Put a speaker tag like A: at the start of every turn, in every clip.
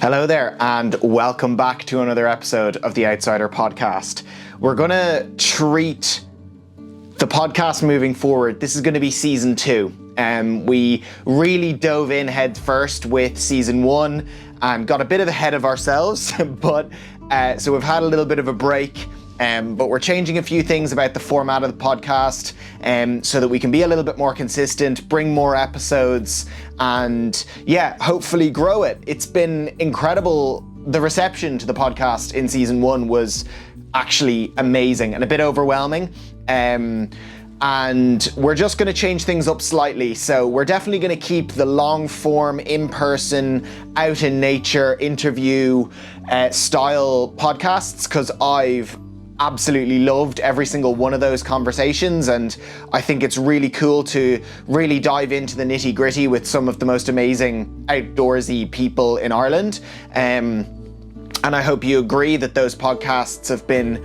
A: Hello there, and welcome back to another episode of the Outsider Podcast. We're going to treat the podcast moving forward. This is going to be season 2. We really dove in head first with season 1 and got a bit ahead of ourselves, but so we've had a little bit of a break. But we're changing a few things about the format of the podcast so that we can be a little bit more consistent, bring more episodes, and hopefully grow it. It's been incredible. The reception to the podcast in season 1 was actually amazing and a bit overwhelming. And we're just going to change things up slightly. So we're definitely going to keep the long form, in-person, out in nature interview style podcasts, because I've absolutely loved every single one of those conversations, and I think it's really cool to really dive into the nitty-gritty with some of the most amazing outdoorsy people in Ireland. And I hope you agree that those podcasts have been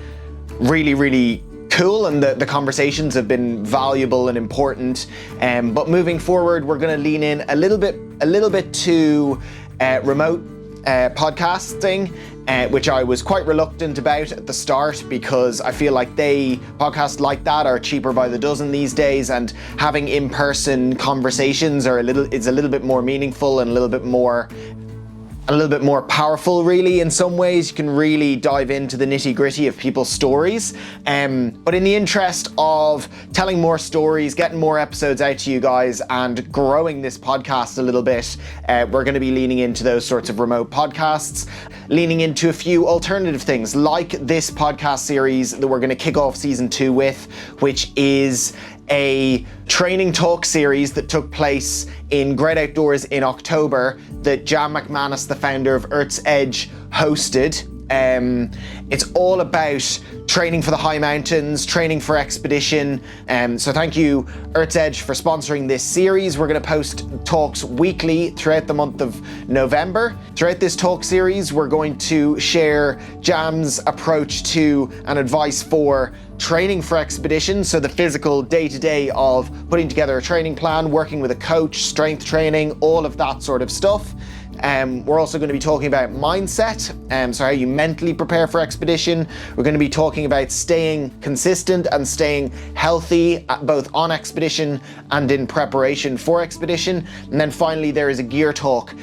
A: really, really cool, and the conversations have been valuable and important. But moving forward, we're going to lean in a little bit to remote podcasting, which I was quite reluctant about at the start, because I feel like podcasts like that are cheaper by the dozen these days, and having in-person conversations is a little bit more meaningful and a little bit more powerful, really. In some ways, you can really dive into the nitty-gritty of people's stories. But in the interest of telling more stories, getting more episodes out to you guys, and growing this podcast a little bit, we're going to be leaning into those sorts of remote podcasts, leaning into a few alternative things, like this podcast series that we're going to kick off season 2 with, which is a training talk series that took place in Great Outdoors in October that Jam McManus, the founder of Earth's Edge, hosted. It's all about training for the high mountains, training for expedition. So thank you, Earth's Edge, for sponsoring this series. We're going to post talks weekly throughout the month of November. Throughout this talk series, we're going to share Jam's approach to and advice for training for expedition. So the physical day-to-day of putting together a training plan, working with a coach, strength training, all of that sort of stuff. We're also going to be talking about mindset, so how you mentally prepare for expedition. We're going to be talking about staying consistent and staying healthy, both on expedition and in preparation for expedition. And then finally, there is a gear talk.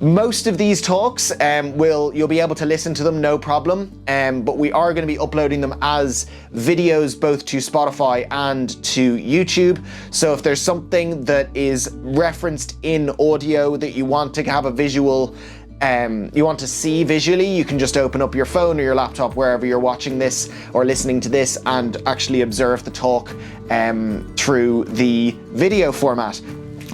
A: Most of these talks, you'll be able to listen to them, no problem, but we are going to be uploading them as videos both to Spotify and to YouTube. So if there's something that is referenced in audio that you want to have a visual, you want to see visually, you can just open up your phone or your laptop wherever you're watching this or listening to this and actually observe the talk through the video format.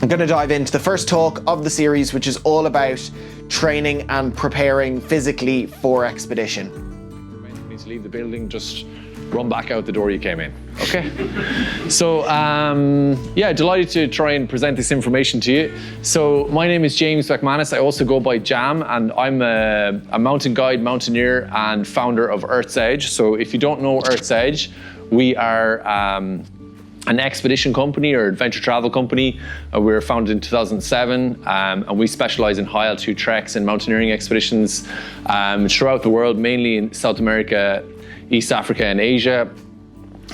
A: I'm going to dive into the first talk of the series, which is all about training and preparing physically for expedition.
B: When you need to leave the building, just run back out the door you came in. Okay? So, delighted to try and present this information to you. So, my name is James McManus. I also go by Jam, and I'm a mountain guide, mountaineer, and founder of Earth's Edge. So, if you don't know Earth's Edge, we are an expedition company or adventure travel company. We were founded in 2007, and we specialize in high altitude treks and mountaineering expeditions throughout the world, mainly in South America, East Africa, and Asia.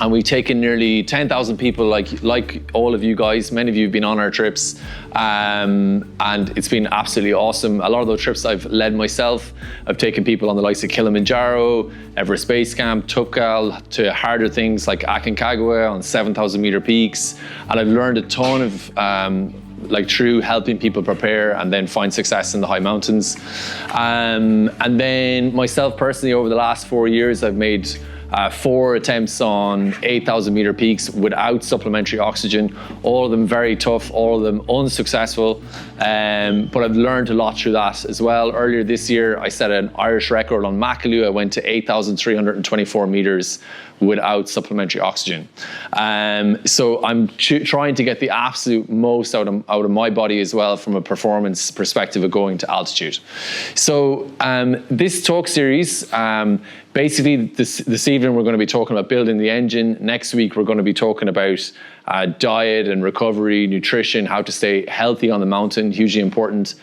B: And we've taken nearly 10,000 people like all of you guys. Many of you have been on our trips, and it's been absolutely awesome. A lot of those trips I've led myself. I've taken people on the likes of Kilimanjaro, Everest Base Camp, Tukal, to harder things like Aconcagua on 7,000 meter peaks. And I've learned a ton of through helping people prepare and then find success in the high mountains. And then myself personally, over the last 4 years, I've made 4 attempts on 8,000 meter peaks without supplementary oxygen, all of them very tough, all of them unsuccessful, but I've learned a lot through that as well. Earlier this year, I set an Irish record on Macaloo. I went to 8,324 meters without supplementary oxygen. So I'm trying to get the absolute most out of my body as well from a performance perspective of going to altitude. So this talk series, basically this evening we're going to be talking about building the engine. Next week we're going to be talking about diet and recovery, nutrition, how to stay healthy on the mountain, hugely important.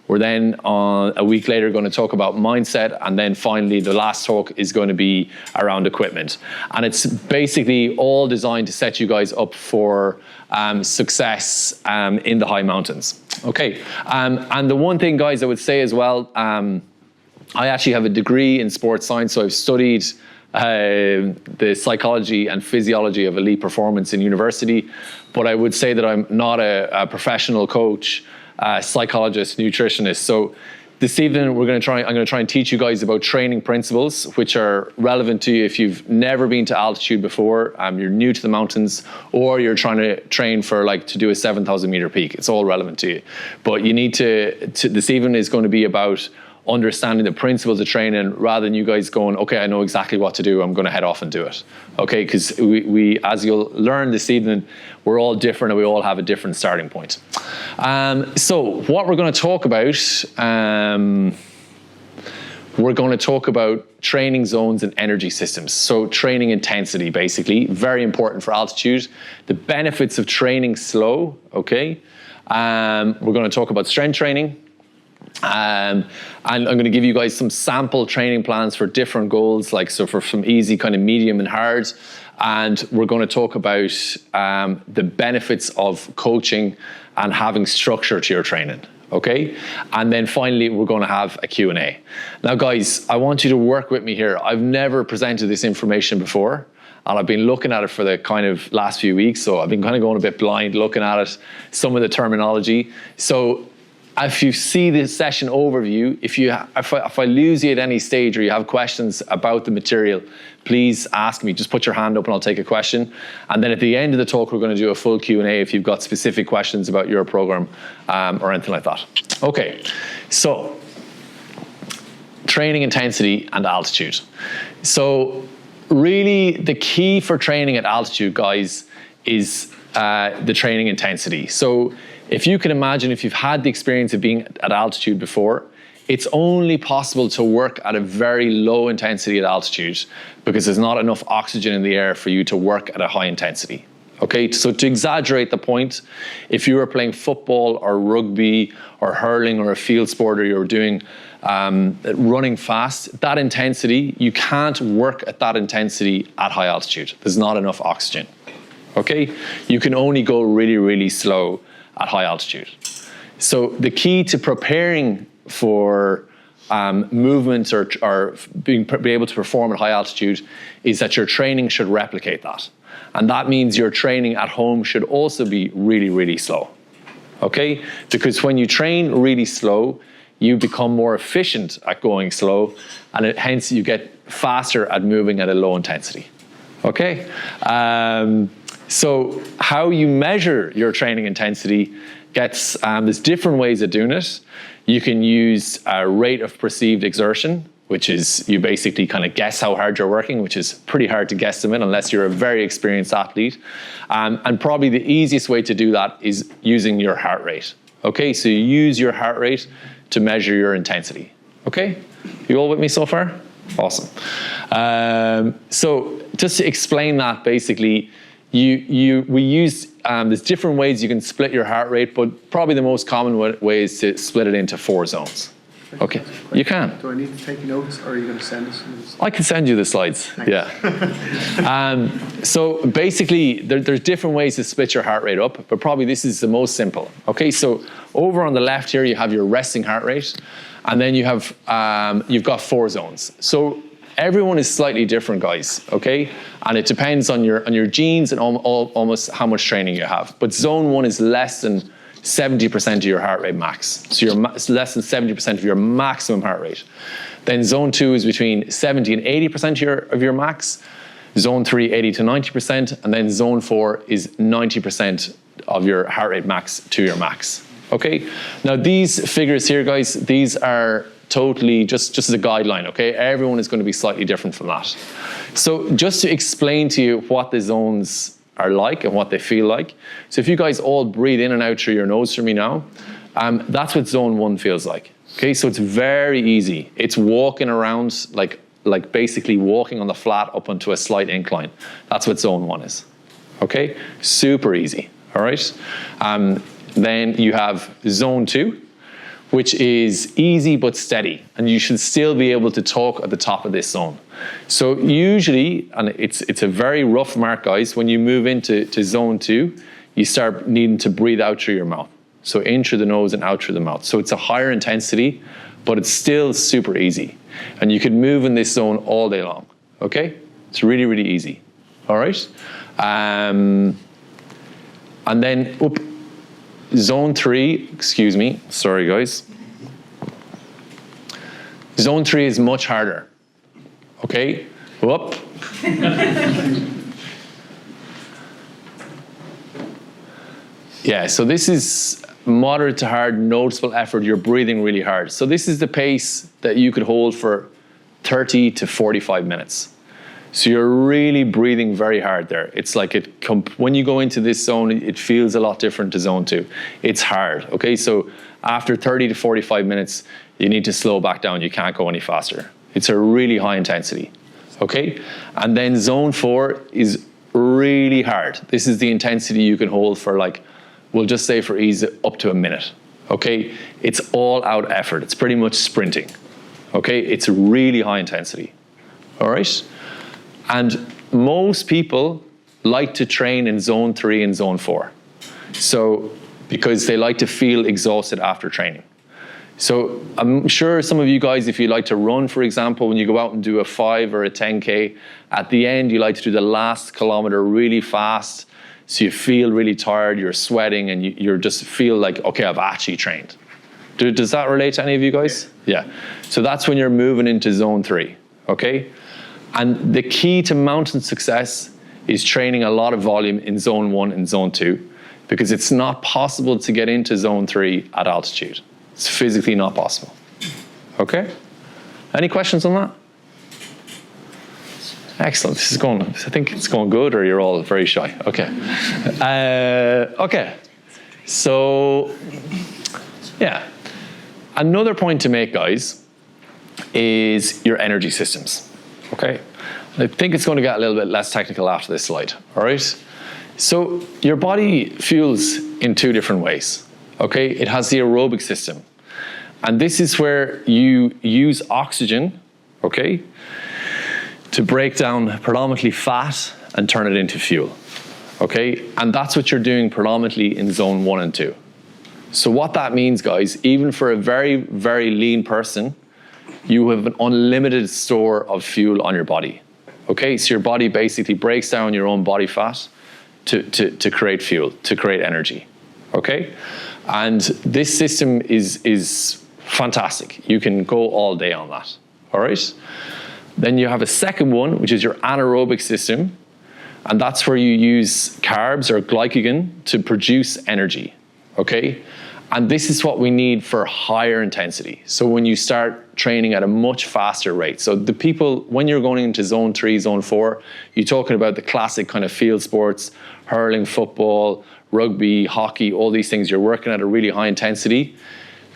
B: We're then a week later going to talk about mindset, and then finally the last talk is going to be around equipment. And it's basically all designed to set you guys up for success in the high mountains. Okay, and the one thing, guys, I would say as well, I actually have a degree in sports science, so I've studied the psychology and physiology of elite performance in university, but I would say that I'm not a professional coach, psychologist, nutritionist. So this evening I'm going to try and teach you guys about training principles, which are relevant to you if you've never been to altitude before, you're new to the mountains, or you're trying to train to do a 7,000 meter peak. It's all relevant to you. But you need to this evening is going to be about understanding the principles of training rather than you guys going, okay, I know exactly what to do, I'm going to head off and do it. Okay, because we, as you'll learn this evening, we're all different and we all have a different starting point. So what we're going to talk about, we're going to talk about training zones and energy systems. So training intensity, basically, very important for altitude. The benefits of training slow, okay? We're going to talk about strength training. And I'm going to give you guys some sample training plans for different goals, for some easy, kind of medium and hard. And we're going to talk about the benefits of coaching and having structure to your training. Okay. And then finally, we're going to have a Q&A. Now, guys, I want you to work with me here. I've never presented this information before, and I've been looking at it for the kind of last few weeks. So I've been kind of going a bit blind, looking at it, some of the terminology. So if you see the session overview, if I lose you at any stage or you have questions about the material, please ask me. Just put your hand up and I'll take a question. And then at the end of the talk, we're going to do a full Q&A if you've got specific questions about your program or anything like that. Okay, so training intensity and altitude. So really the key for training at altitude, guys, is the training intensity. So if you can imagine, if you've had the experience of being at altitude before, it's only possible to work at a very low intensity at altitude because there's not enough oxygen in the air for you to work at a high intensity. Okay, so to exaggerate the point, if you were playing football or rugby or hurling or a field sport, or you're doing running fast, that intensity, you can't work at that intensity at high altitude. There's not enough oxygen. Okay, you can only go really, really slow at high altitude. So the key to preparing for movements or be able to perform at high altitude is that your training should replicate that. And that means your training at home should also be really, really slow. Okay? Because when you train really slow, you become more efficient at going slow, and hence you get faster at moving at a low intensity. Okay? So how you measure your training intensity gets, there's different ways of doing it. You can use a rate of perceived exertion, which is you basically kind of guess how hard you're working, which is pretty hard to guesstimate unless you're a very experienced athlete. And probably the easiest way to do that is using your heart rate. Okay, so you use your heart rate to measure your intensity. Okay, you all with me so far? Awesome. So just to explain that, basically, we use, there's different ways you can split your heart rate, but probably the most common way is to split it into 4 zones. Okay, you can.
C: Do I need to take notes, or are you going to send us?
B: I can send you the slides. Thanks. Yeah. So basically, there's different ways to split your heart rate up, but probably this is the most simple. Okay, so over on the left here, you have your resting heart rate, and then you have you've got 4 zones. So everyone is slightly different, guys. Okay, and it depends on your genes and almost how much training you have. But zone 1 is less than 70% of your heart rate max. So you're less than 70% of your maximum heart rate. Then zone 2 is between 70 and 80% of your max. Zone 3, 80 to 90%. And then zone 4 is 90% of your heart rate max to your max. Okay? Now these figures here, guys, these are totally just as a guideline, okay? Everyone is going to be slightly different from that. So just to explain to you what the zones are like and what they feel like. So if you guys all breathe in and out through your nose for me now, that's what zone 1 feels like. Okay, so it's very easy. It's walking around like basically walking on the flat up onto a slight incline. That's what zone 1 is. Okay, super easy. All right. Then you have zone 2, which is easy but steady, and you should still be able to talk at the top of this zone. So usually, and it's a very rough mark, guys, when you move into zone 2, you start needing to breathe out through your mouth. So in through the nose and out through the mouth. So it's a higher intensity, but it's still super easy. And you can move in this zone all day long, okay? It's really, really easy, all right? And then, zone 3, excuse me, sorry guys. Zone 3 is much harder, okay? Whoop. Yeah, so this is moderate to hard, noticeable effort. You're breathing really hard. So this is the pace that you could hold for 30 to 45 minutes. So you're really breathing very hard there. It's like when you go into this zone, it feels a lot different to zone 2. It's hard, okay? So after 30 to 45 minutes, you need to slow back down. You can't go any faster. It's a really high intensity, okay? And then zone 4 is really hard. This is the intensity you can hold for we'll just say for ease, up to a minute, okay? It's all out effort. It's pretty much sprinting, okay? It's really high intensity, all right? And most people like to train in zone 3 and zone 4. So, because they like to feel exhausted after training. So I'm sure some of you guys, if you like to run, for example, when you go out and do a 5 or a 10K, at the end, you like to do the last kilometer really fast. So you feel really tired, you're sweating, and you just feel like, okay, I've actually trained. Does that relate to any of you guys? Yeah. So that's when you're moving into zone 3, okay? And the key to mountain success is training a lot of volume in zone 1 and zone 2, because it's not possible to get into zone 3 at altitude. It's physically not possible, okay? Any questions on that? Excellent. I think it's going good, or you're all very shy. Okay. Okay. So, yeah. Another point to make, guys, is your energy systems. Okay. I think it's going to get a little bit less technical after this slide. All right. So your body fuels in 2 different ways. Okay. It has the aerobic system, and this is where you use oxygen. Okay. To break down predominantly fat and turn it into fuel, okay? And that's what you're doing predominantly in zone 1 and 2. So what that means, guys, even for a very, very lean person, you have an unlimited store of fuel on your body, okay? So your body basically breaks down your own body fat to create fuel, to create energy, okay? And this system is fantastic. You can go all day on that, all right? Then you have a second one, which is your anaerobic system. And that's where you use carbs or glycogen to produce energy, okay? And this is what we need for higher intensity. So when you start training at a much faster rate. So the people, when you're going into zone 3, zone 4, you're talking about the classic kind of field sports, hurling, football, rugby, hockey, all these things. You're working at a really high intensity.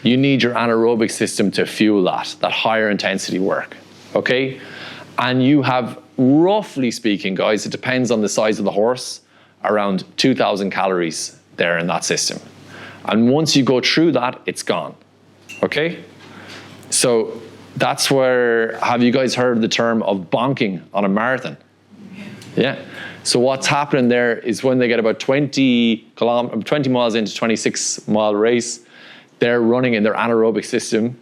B: You need your anaerobic system to fuel that higher intensity work. Okay, and you have, roughly speaking, guys, it depends on the size of the horse, around 2,000 calories there in that system. And once you go through that, it's gone. Okay, so that's where, have you guys heard the term of bonking on a marathon? Yeah. So what's happening there is when they get about 20 miles into 26-mile race, they're running in their anaerobic system,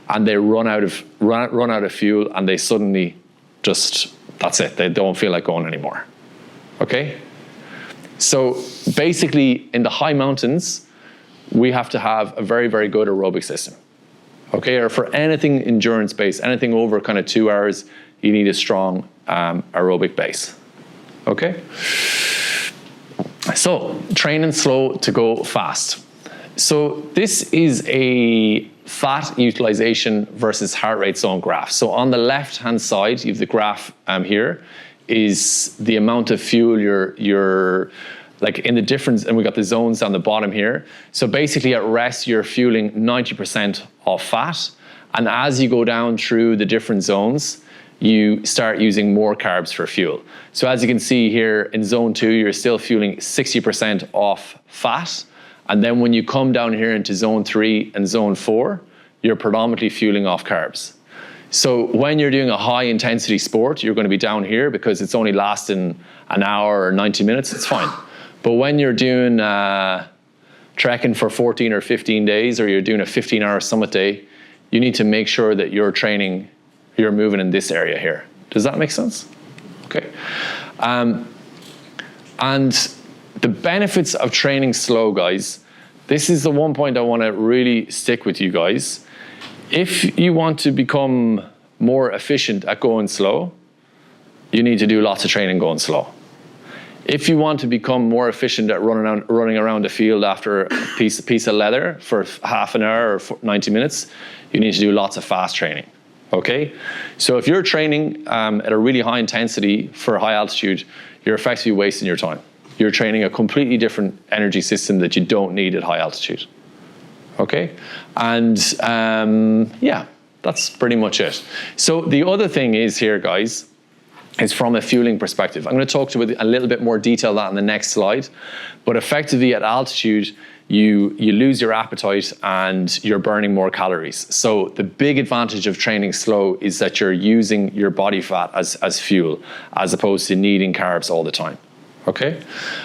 B: and they run out of fuel, and they suddenly just, that's it. They don't feel like going anymore. Okay? So basically, in the high mountains, we have to have a very, very good aerobic system. Okay? Or for anything endurance-based, anything over kind of 2 hours, you need a strong aerobic base. Okay? So, training slow to go fast. So this is a fat utilization versus heart rate zone graph. So on the left-hand side, you have the graph here, is the amount of fuel you're like in the difference, and we got the zones down the bottom here. So basically at rest, you're fueling 90% of fat. And as you go down through the different zones, you start using more carbs for fuel. So as you can see here in zone 2, you're still fueling 60% off fat. And then when you come down here into zone 3 and zone 4, you're predominantly fueling off carbs. So when you're doing a high intensity sport, you're going to be down here because it's only lasting an hour or 90 minutes, it's fine. But when you're doing trekking for 14 or 15 days, or you're doing a 15-hour summit day, you need to make sure that you're moving in this area here. Does that make sense? Okay. And the benefits of training slow, guys, this is the one point I want to really stick with you guys. If you want to become more efficient at going slow, you need to do lots of training going slow. If you want to become more efficient at running around the field after a piece of leather for half an hour or 90 minutes, you need to do lots of fast training. Okay? So if you're training at a really high intensity for high altitude, you're effectively wasting your time. You're training a completely different energy system that you don't need at high altitude. Okay? And yeah, that's pretty much it. So the other thing is here, guys, is from a fueling perspective. I'm going to talk to you with a little bit more detail that on the next slide. But effectively at altitude, you lose your appetite and you're burning more calories. So the big advantage of training slow is that you're using your body fat as fuel, as opposed to needing carbs all the time. Okay?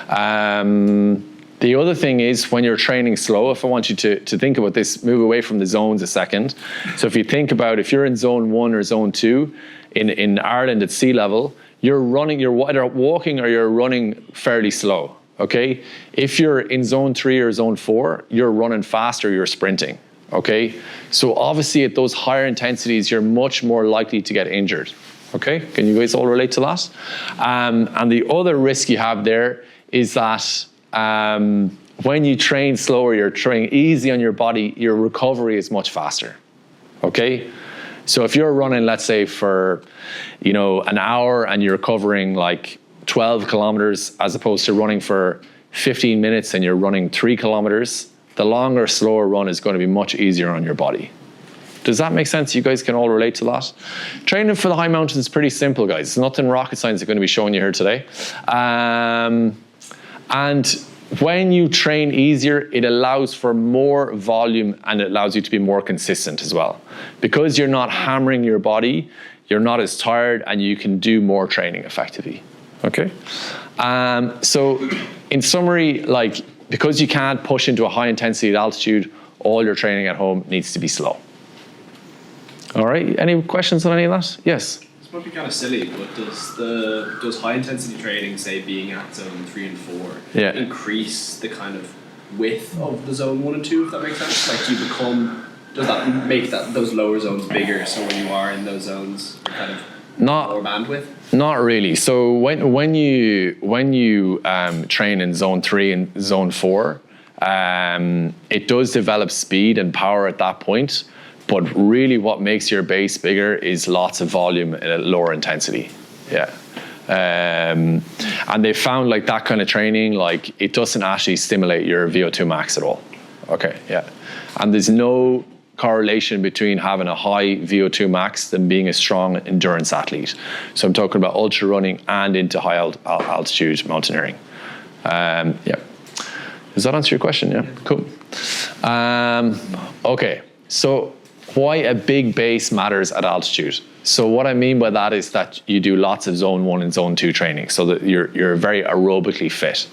B: The other thing is when you're training slow, if I want you to think about this, move away from the zones a second. So if you think about if you're in zone 1 or zone 2, in Ireland at sea level, you're either walking or you're running fairly slow, okay? If you're in zone 3 or zone 4, you're running faster, you're sprinting, okay? So obviously at those higher intensities, you're much more likely to get injured, okay? Can you guys all relate to that? And the other risk you have there is that when you train slower, you're training easy on your body, your recovery is much faster, okay? So if you're running, let's say for, an hour and you're covering like 12 kilometers as opposed to running for 15 minutes and you're running 3 kilometers, the longer, slower run is going to be much easier on your body. Does that make sense? You guys can all relate to that? Training for the high mountains is pretty simple, guys. It's nothing rocket science I'm going to be showing you here today. And when you train easier, it allows for more volume and it allows you to be more consistent as well. Because you're not hammering your body, you're not as tired and you can do more training effectively. Okay? So in summary, because you can't push into a high intensity at altitude, all your training at home needs to be slow. All right, any questions on any of that? Yes?
C: This might be kind of silly, but does high intensity training, say being at zone 3 and 4, increase the kind of width of the zone 1 and 2, if that makes sense? Does that make those lower zones bigger, so when you are in those zones, you're kind of more bandwidth?
B: Not really. So when you train in zone 3 and zone 4, it does develop speed and power at that point. But really what makes your base bigger is lots of volume at a lower intensity. Yeah. And they found that kind of training, it doesn't actually stimulate your VO2 max at all. Okay, yeah. And there's no correlation between having a high VO2 max and being a strong endurance athlete. So I'm talking about ultra running and into high altitude mountaineering. Yeah. Does that answer your question? Yeah, cool. Okay, so why a big base matters at altitude. So what I mean by that is that you do lots of zone 1 and zone 2 training so that you're very aerobically fit.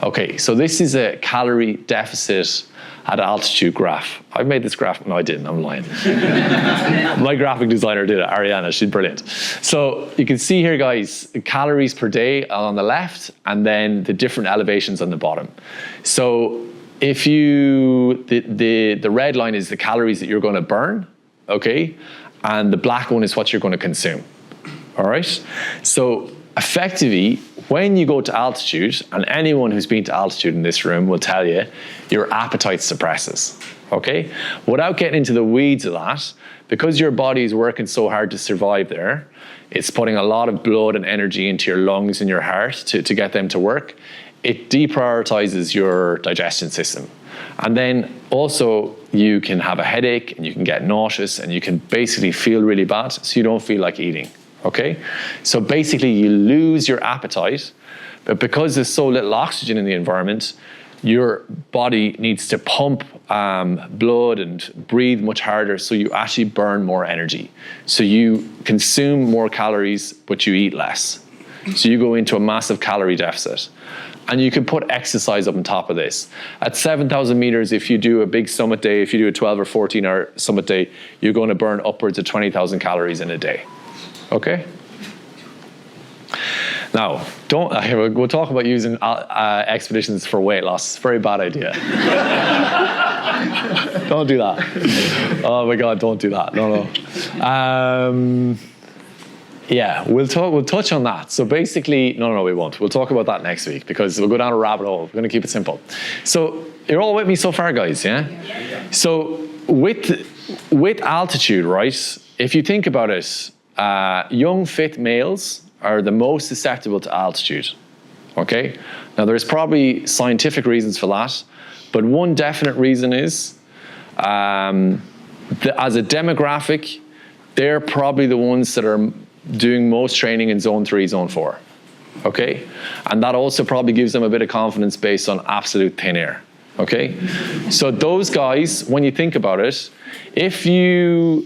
B: Okay, so this is a calorie deficit at altitude graph. I made this graph. No, I didn't. I'm lying. My graphic designer did it, Ariana. She's brilliant. So you can see here, guys, calories per day on the left and then the different elevations on the bottom. So if the red line is the calories that you're going to burn, okay? And the black one is what you're going to consume, all right? So effectively, when you go to altitude, and anyone who's been to altitude in this room will tell you, your appetite suppresses, okay? Without getting into the weeds of that, because your body is working so hard to survive there, it's putting a lot of blood and energy into your lungs and your heart to get them to work. It deprioritizes your digestion system. And then also you can have a headache and you can get nauseous and you can basically feel really bad, so you don't feel like eating, okay? So basically you lose your appetite, but because there's so little oxygen in the environment, your body needs to pump blood and breathe much harder, so you actually burn more energy. So you consume more calories, but you eat less. So you go into a massive calorie deficit. And you can put exercise up on top of this. At 7,000 meters, if you do a big summit day, if you do a 12 or 14 hour summit day, you're going to burn upwards of 20,000 calories in a day. Okay? Now, we'll talk about using expeditions for weight loss. Very bad idea. Don't do that. Oh my God, don't do that. No. Yeah, we'll touch on that. So basically, no, we won't. We'll talk about that next week because we'll go down a rabbit hole. We're going to keep it simple. So you're all with me so far, guys, yeah? So with altitude, right, if you think about it, young, fit males are the most susceptible to altitude, okay? Now, there's probably scientific reasons for that, but one definite reason is, as a demographic, they're probably the ones that are doing most training in zone 3, zone 4, okay? And that also probably gives them a bit of confidence based on absolute thin air, okay? So those guys, when you think about it, if you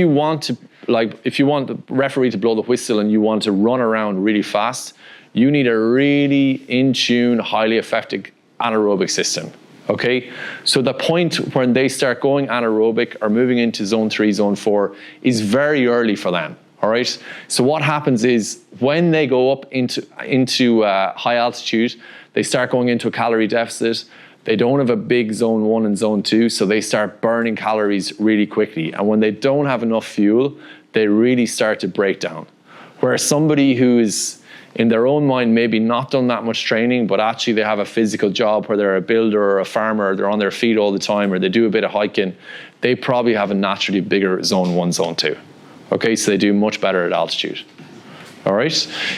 B: want the referee to blow the whistle and you want to run around really fast, you need a really in tune, highly effective anaerobic system, okay? So the point when they start going anaerobic or moving into zone 3, zone 4 is very early for them. All right. So what happens is when they go up into high altitude, they start going into a calorie deficit. They don't have a big zone 1 and zone 2, so they start burning calories really quickly. And when they don't have enough fuel, they really start to break down. Whereas somebody who is in their own mind maybe not done that much training, but actually they have a physical job where they're a builder or a farmer, or they're on their feet all the time, or they do a bit of hiking, they probably have a naturally bigger zone 1, zone 2. Okay, so they do much better at altitude. All right,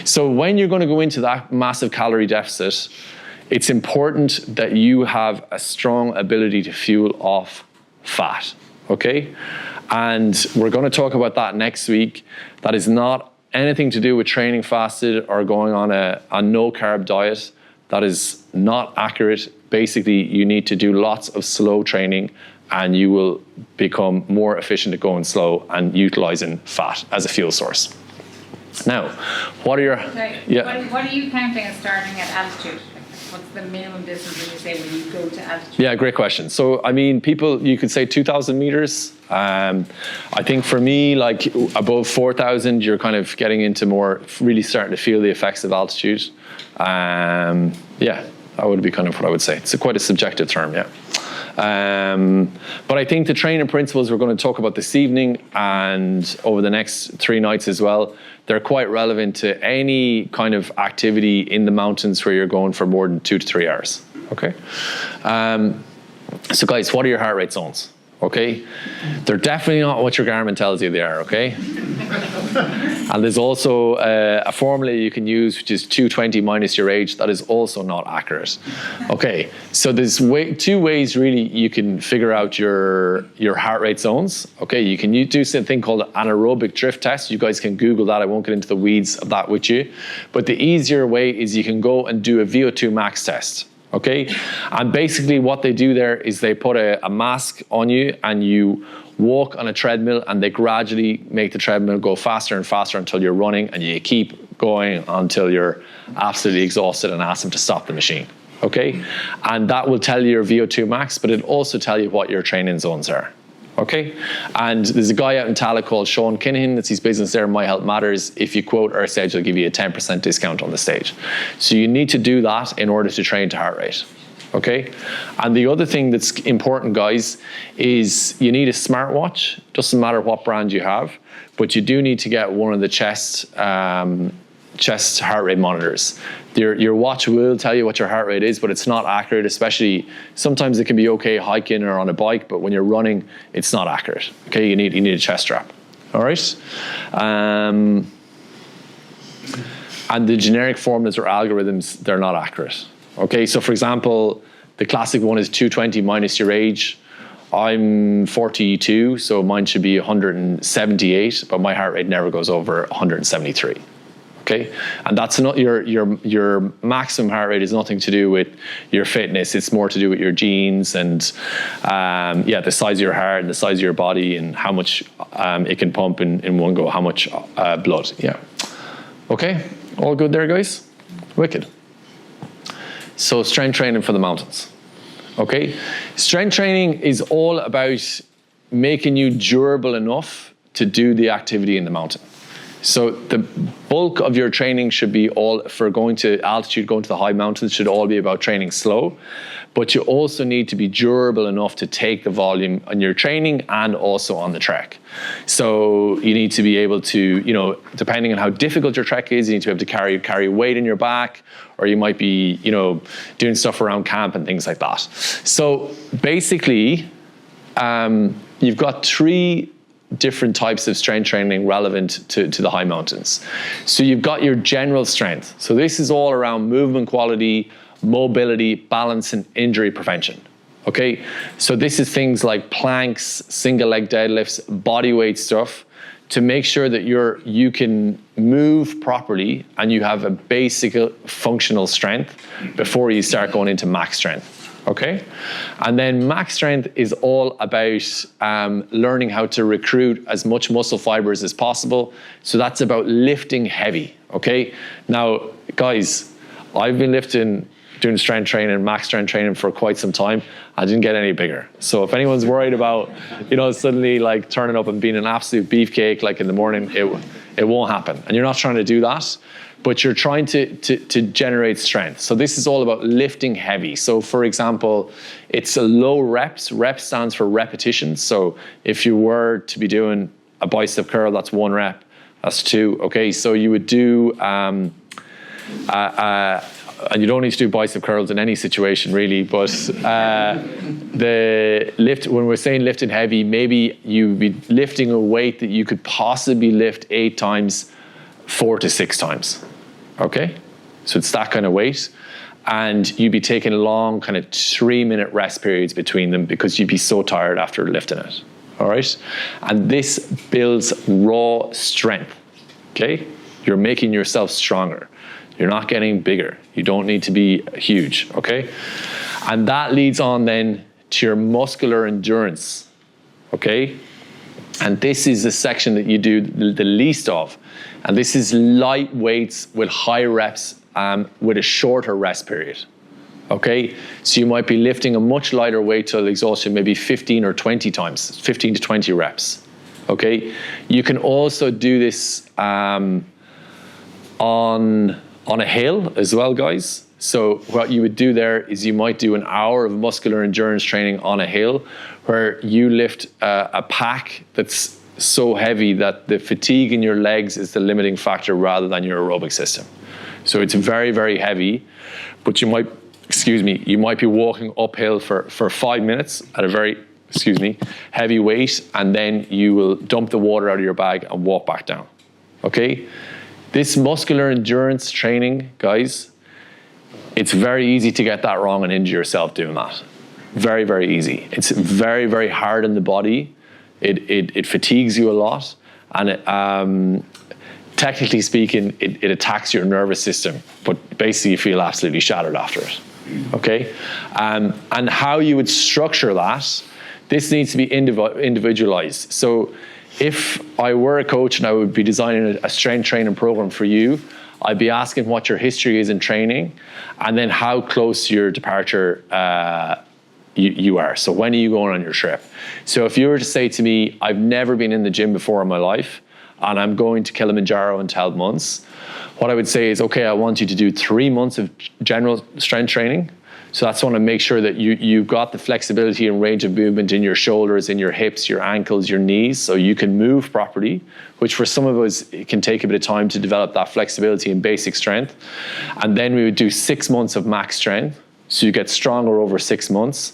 B: so when you're going to go into that massive calorie deficit, it's important that you have a strong ability to fuel off fat, okay? And we're going to talk about that next week. That is not anything to do with training fasted or going on a no-carb diet. That is not accurate. Basically, you need to do lots of slow training and you will become more efficient at going slow and utilizing fat as a fuel source. Now, what are your...
D: Sorry,
B: yeah.
D: What are you counting as starting at altitude? What's the minimum distance when you say when you go to altitude?
B: Yeah, great question. So, I mean, people, you could say 2,000 meters. I think for me, like above 4,000, you're kind of getting into more, really starting to feel the effects of altitude. Yeah, that would be kind of what I would say. It's quite a subjective term, yeah. But I think the training principles we're going to talk about this evening and over the next 3 nights as well, they're quite relevant to any kind of activity in the mountains where you're going for more than 2 to 3 hours, okay? So guys, what are your heart rate zones, okay? They're definitely not what your Garmin tells you they are, okay? And there's also a formula you can use, which is 220 minus your age. That is also not accurate. Okay, so there's 2 ways really you can figure out your heart rate zones. Okay, you can do something called an anaerobic drift test. You guys can Google that. I won't get into the weeds of that with you. But the easier way is you can go and do a VO2 max test. Okay, and basically what they do there is they put a mask on you and you walk on a treadmill and they gradually make the treadmill go faster and faster until you're running, and you keep going until you're absolutely exhausted and ask them to stop the machine. Okay, and that will tell you your VO2 max, but it'll also tell you what your training zones are. Okay, and there's a guy out in Tala called Sean Kinahan. That's his business there, My Health Matters. If you quote our stage, they'll give you a 10% discount on the stage. So you need to do that in order to train to heart rate. Okay, and the other thing that's important, guys, is you need a smartwatch. Doesn't matter what brand you have, but you do need to get one of the chest heart rate monitors. Your watch will tell you what your heart rate is, but it's not accurate, especially sometimes it can be okay hiking or on a bike, but when you're running, it's not accurate. Okay, you need a chest strap. All right. And the generic formulas or algorithms, they're not accurate. Okay, so for example, the classic one is 220 minus your age. I'm 42, so mine should be 178, but my heart rate never goes over 173. Okay, and that's not your maximum heart rate is nothing to do with your fitness. It's more to do with your genes and the size of your heart and the size of your body and how much it can pump in one go, how much blood. Yeah. Okay, all good there, guys? Wicked. So strength training for the mountains. Okay, strength training is all about making you durable enough to do the activity in the mountain. So the bulk of your training should be all for going to altitude, going to the high mountains, should all be about training slow. But you also need to be durable enough to take the volume on your training and also on the trek. So you need to be able to, depending on how difficult your trek is, you need to be able to carry weight in your back, or you might be, doing stuff around camp and things like that. So basically, you've got 3 different types of strength training relevant to the high mountains. So you've got your general strength. So this is all around movement quality, mobility, balance, and injury prevention. Okay, so this is things like planks, single leg deadlifts, body weight stuff to make sure that you can move properly and you have a basic functional strength before you start going into max strength. Okay, and then max strength is all about learning how to recruit as much muscle fibers as possible. So that's about lifting heavy. Okay, now guys, I've been doing strength training, max strength training for quite some time. I didn't get any bigger. So if anyone's worried about, suddenly like turning up and being an absolute beefcake like in the morning, it won't happen. And you're not trying to do that, but you're trying to generate strength. So this is all about lifting heavy. So for example, it's a low reps. Rep stands for repetitions. So if you were to be doing a bicep curl, that's 1 rep, that's 2. Okay, so you would do, and you don't need to do bicep curls in any situation really, but the lift, when we're saying lifting heavy, maybe you'd be lifting a weight that you could possibly lift 8 times, 4 to 6 times. Okay, so it's that kind of weight, and you'd be taking long kind of 3-minute rest periods between them because you'd be so tired after lifting it. All right, and this builds raw strength. Okay, you're making yourself stronger. You're not getting bigger. You don't need to be huge. Okay, and that leads on then to your muscular endurance. Okay, and this is the section that you do the least of. And this is light weights with high reps with a shorter rest period. Okay, so you might be lifting a much lighter weight till exhaustion, maybe 15 or 20 times, 15 to 20 reps. Okay, you can also do this on a hill as well, guys. So what you would do there is you might do an hour of muscular endurance training on a hill where you lift a pack that's so heavy that the fatigue in your legs is the limiting factor rather than your aerobic system. So it's very, very heavy, but you might be walking uphill for 5 minutes at a very, heavy weight, and then you will dump the water out of your bag and walk back down. Okay? This muscular endurance training, guys, it's very easy to get that wrong and injure yourself doing that. Very, very easy. It's very, very hard on the body. It fatigues you a lot, and it, technically speaking, it attacks your nervous system, but basically you feel absolutely shattered after it. Okay, and how you would structure that, this needs to be individualized. So if I were a coach and I would be designing a strength training program for you, I'd be asking what your history is in training, and then how close to your departure you are. So when are you going on your trip? So if you were to say to me, I've never been in the gym before in my life, and I'm going to Kilimanjaro in 12 months, what I would say is, okay, I want you to do 3 months of general strength training. So that's want to make sure that you've got the flexibility and range of movement in your shoulders, in your hips, your ankles, your knees, so you can move properly, which for some of us, it can take a bit of time to develop that flexibility and basic strength. And then we would do 6 months of max strength. So you get stronger over 6 months.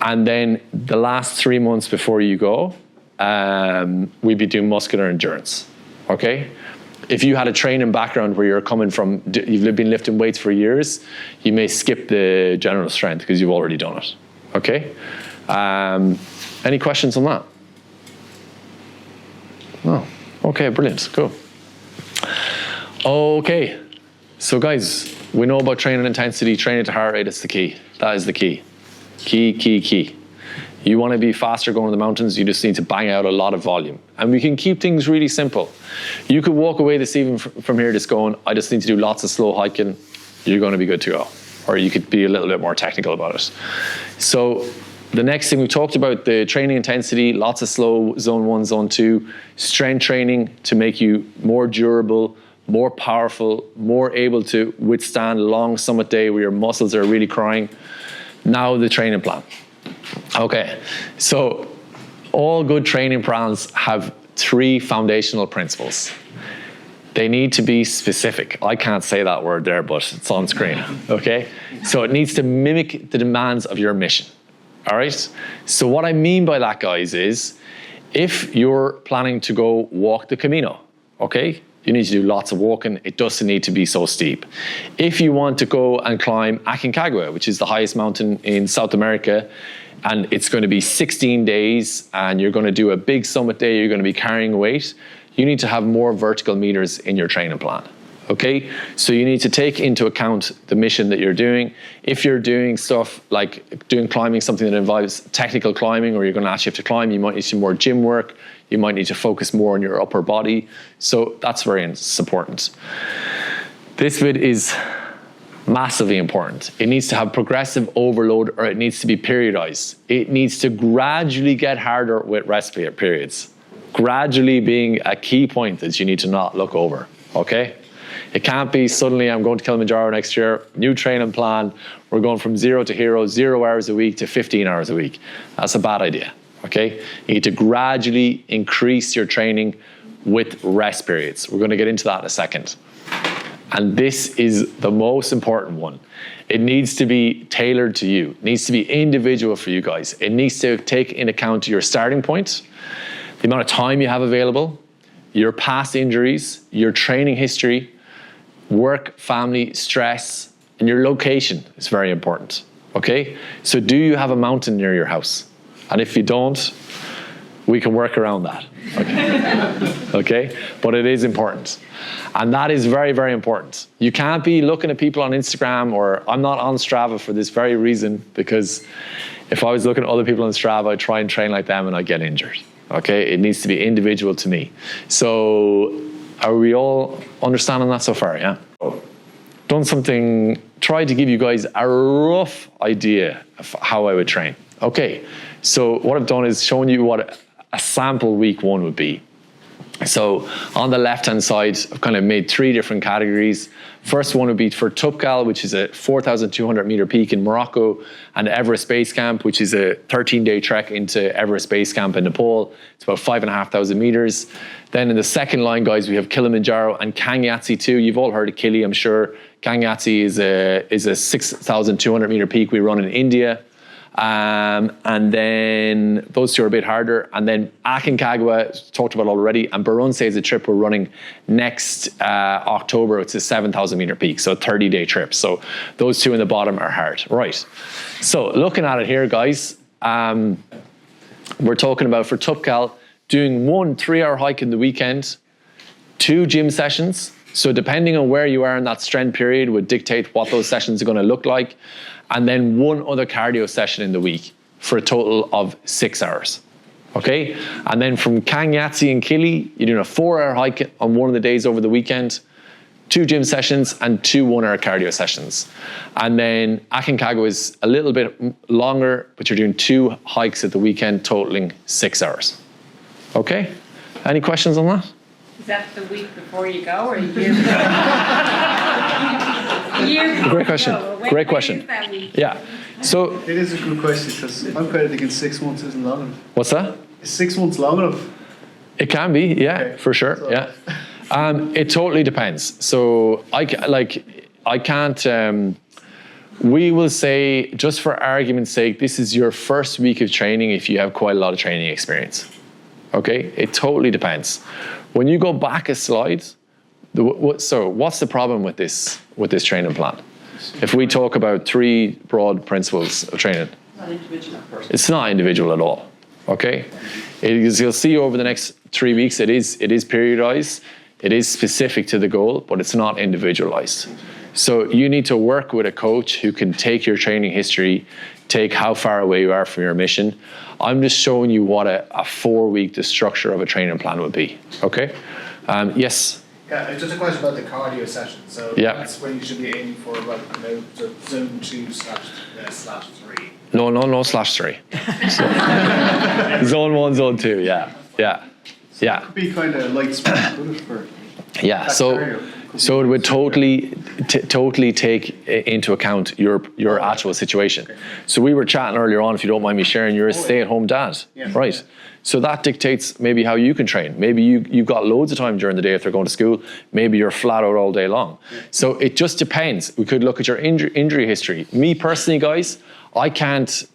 B: And then the last 3 months before you go, we'd be doing muscular endurance. Okay? If you had a training background where you're coming from, you've been lifting weights for years, you may skip the general strength because you've already done it. Okay? Any questions on that? No. Okay, brilliant. Cool. Okay, so guys, we know about training intensity, training to heart rate, it's the key. That is the key. Key. You want to be faster going to the mountains, you just need to bang out a lot of volume. And we can keep things really simple. You could walk away this evening from here just going, I just need to do lots of slow hiking, you're going to be good to go. Or you could be a little bit more technical about it. So the next thing we talked about, the training intensity, lots of slow, zone 1, zone 2, strength training to make you more durable, more powerful, more able to withstand a long summit day where your muscles are really crying. Now the training plan. Okay, so all good training plans have 3 foundational principles. They need to be specific. I can't say that word there, but it's on screen, okay? So it needs to mimic the demands of your mission, all right? So what I mean by that, guys, is if you're planning to go walk the Camino, okay? You need to do lots of walking. It doesn't need to be so steep. If you want to go and climb Aconcagua, which is the highest mountain in South America, and it's going to be 16 days, and you're going to do a big summit day, you're going to be carrying weight, you need to have more vertical meters in your training plan, okay? So you need to take into account the mission that you're doing. If you're doing stuff like climbing, something that involves technical climbing, or you're going to actually have to climb, you might need some more gym work, you might need to focus more on your upper body. So that's very important. This bit is massively important. It needs to have progressive overload, or it needs to be periodized. It needs to gradually get harder with rest periods. Gradually being a key point that you need to not look over, okay? It can't be suddenly I'm going to Kilimanjaro next year, new training plan, we're going from 0 to hero, 0 hours a week to 15 hours a week. That's a bad idea, okay? You need to gradually increase your training with rest periods. We're going to get into that in a second. And this is the most important one. It needs to be tailored to you. It needs to be individual for you guys. It needs to take into account your starting point, the amount of time you have available, your past injuries, your training history, work, family, stress, and your location is very important, okay? So do you have a mountain near your house? And if you don't, we can work around that, okay? Okay? But it is important. And that is very, very important. You can't be looking at people on Instagram, or I'm not on Strava for this very reason, because if I was looking at other people on Strava, I'd try and train like them and I'd get injured. Okay, it needs to be individual to me. So are we all understanding that so far, yeah? Tried to give you guys a rough idea of how I would train. Okay, so what I've done is shown you what a sample week 1 would be. So on the left-hand side, I've kind of made 3 different categories. First one would be for Tupkal, which is a 4,200 meter peak in Morocco, and Everest Base Camp, which is a 13-day trek into Everest Base Camp in Nepal. It's about 5,500 meters. Then in the second line, guys, we have Kilimanjaro and Kangyatsy too. You've all heard of Kili, I'm sure. Kangyatsy is a 6,200 meter peak we run in India. And then those 2 are a bit harder. And then Aconcagua, talked about already, and Barunse is a trip we're running next October. It's a 7,000 meter peak, so a 30-day trip. So those 2 in the bottom are hard. Right. So looking at it here, guys, we're talking about for Tupkal, doing 1 3-hour hike in the weekend, 2 gym sessions. So depending on where you are in that strength period would dictate what those sessions are going to look like. And then 1 other cardio session in the week for a total of 6 hours, okay? And then from Kangyatsy and Kili, you're doing a 4-hour hike on one of the days over the weekend, 2 gym sessions and 2 1-hour cardio sessions. And then Aconcagua is a little bit longer, but you're doing 2 hikes at the weekend, totaling 6 hours, okay? Any questions on that?
D: Is that the week before you go, or a year before?
B: Great question. Great question. Yeah. So
E: it is a good question, because I'm kind of thinking 6 months isn't long enough.
B: What's that?
E: Is 6 months long enough?
B: It can be, yeah, okay. For sure, so. Yeah. It totally depends. So I can't. We will say, just for argument's sake, this is your first week of training if you have quite a lot of training experience. Okay, it totally depends. When you go back a slide, so what's the problem with this training plan? If we talk about 3 broad principles of training, it's not individual at all. Okay, you'll see over the next 3 weeks it is periodized. It is specific to the goal, but it's not individualized. So you need to work with a coach who can take your training history, take how far away you are from your mission. I'm just showing you what a 4-week, the structure of a training plan would be, okay? Yes?
E: Yeah, it's just a question about the cardio session. So that's when you should be aiming for about zone 2/3.
B: No, /3. Zone 1, zone 2, yeah.
E: It could be kind of light sprint, couldn't it, for
B: yeah, so it would totally take into account your actual situation. Okay. So we were chatting earlier on, if you don't mind me sharing, you're a stay-at-home dad, right? So that dictates maybe how you can train. Maybe you've got loads of time during the day if they're going to school. Maybe you're flat out all day long. So it just depends. We could look at your injury history. Me personally, guys, I can't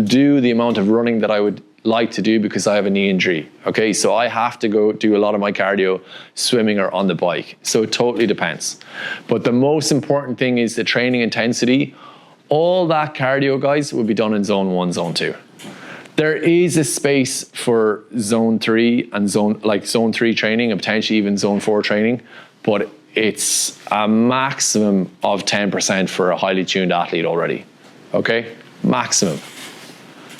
B: do the amount of running that I would like to do because I have a knee injury. Okay, so I have to go do a lot of my cardio swimming or on the bike. So it totally depends. But the most important thing is the training intensity. All that cardio, guys, will be done in zone 1, zone 2. There is a space for zone 3 and zone 3 training and potentially even zone 4 training, but it's a maximum of 10% for a highly tuned athlete already. Okay, maximum.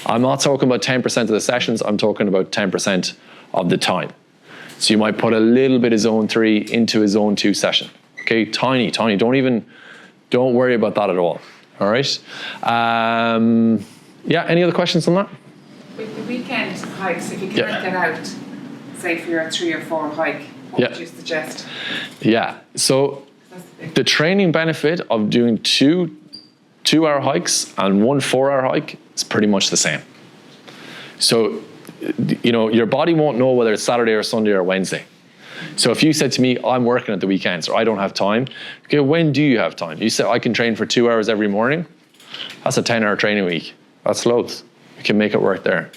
B: I'm not talking about 10% of the sessions, I'm talking about 10% of the time. So you might put a little bit of zone 3 into a zone 2 session. Okay, tiny, don't worry about that at all. All right. Yeah, any other questions on that?
D: With the weekend hikes, if you can't get out, say for your 3 or 4 hike, what would you suggest?
B: Yeah, so the training benefit of doing 2-hour hikes and 1 4-hour hike is pretty much the same. So, your body won't know whether it's Saturday or Sunday or Wednesday. So if you said to me, I'm working at the weekends or I don't have time, okay, when do you have time? You said I can train for 2 hours every morning. That's a 10-hour training week. That's loads. You can make it work there.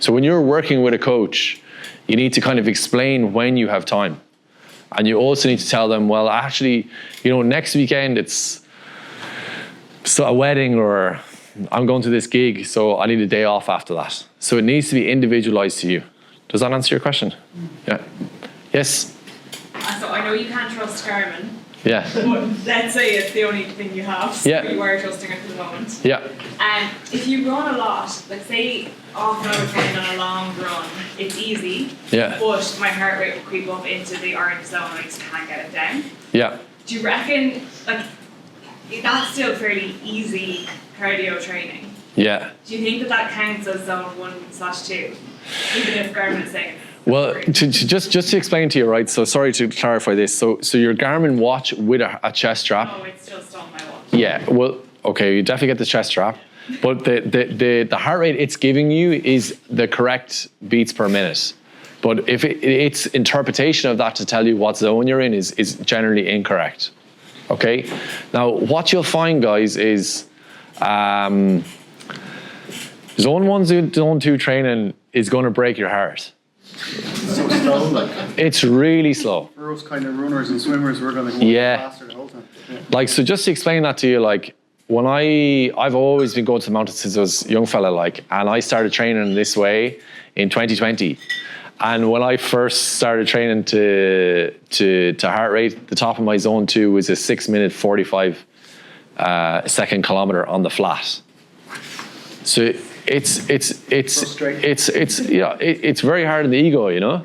B: So when you're working with a coach, you need to kind of explain when you have time. And you also need to tell them, well, actually, next weekend it's a wedding or I'm going to this gig, so I need a day off after that. So it needs to be individualized to you. Does that answer your question? Yeah. Yes?
F: So I know you can't trust Garmin.
B: Yeah.
F: But let's say it's the only thing you have, so you are trusting it for the moment.
B: Yeah.
F: And if you run a lot, like say half an hour training on a long run, it's easy.
B: Yeah.
F: But my heart rate will creep up into the orange zone and I just can't get it down.
B: Yeah.
F: Do you reckon, that's still fairly easy cardio training?
B: Yeah.
F: Do you think that counts as zone 1/2? Even if Garmin is saying
B: well, just to explain to you, right? So sorry to clarify this. So your Garmin watch with a chest strap.
F: Oh, it's just on my watch.
B: Yeah. Well, okay, you definitely get the chest strap, but the heart rate it's giving you is the correct beats per minute. But if its interpretation of that to tell you what zone you're in is generally incorrect. Okay. Now, what you'll find, guys, is zone 1, zone 2 training is going to break your heart.
E: So slow,
B: It's really slow.
E: For us kind of runners and swimmers, we're going to go faster the whole time. Yeah.
B: So just to explain that to you, when I've always been going to the mountains since I was a young fella, and I started training this way in 2020. And when I first started training to heart rate, the top of my zone 2 was a 6-minute 45 second kilometer on the flat. So it's very hard on the ego, you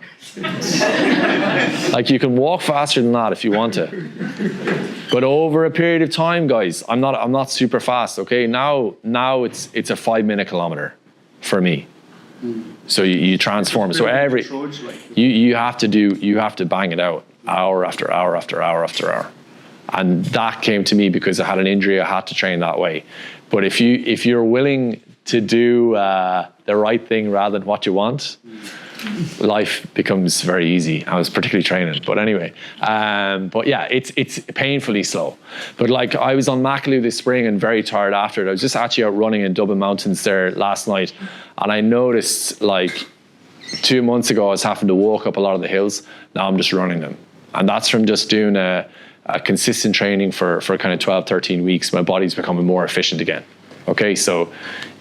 B: can walk faster than that if you want to. But over a period of time, guys, I'm not super fast, okay? Now it's a 5-minute kilometer for me. So you transform. So you have to bang it out hour after hour after hour after hour. And that came to me because I had an injury. I had to train that way. But if you're willing to do the right thing rather than what you want, life becomes very easy. I was particularly training, but anyway. But yeah, it's painfully slow. But I was on Macaloo this spring and very tired after it. I was just actually out running in Dublin Mountains there last night, and I noticed 2 months ago I was having to walk up a lot of the hills. Now I'm just running them, and that's from just doing a consistent training for kind of 12, 13 weeks. My body's becoming more efficient again. Okay, so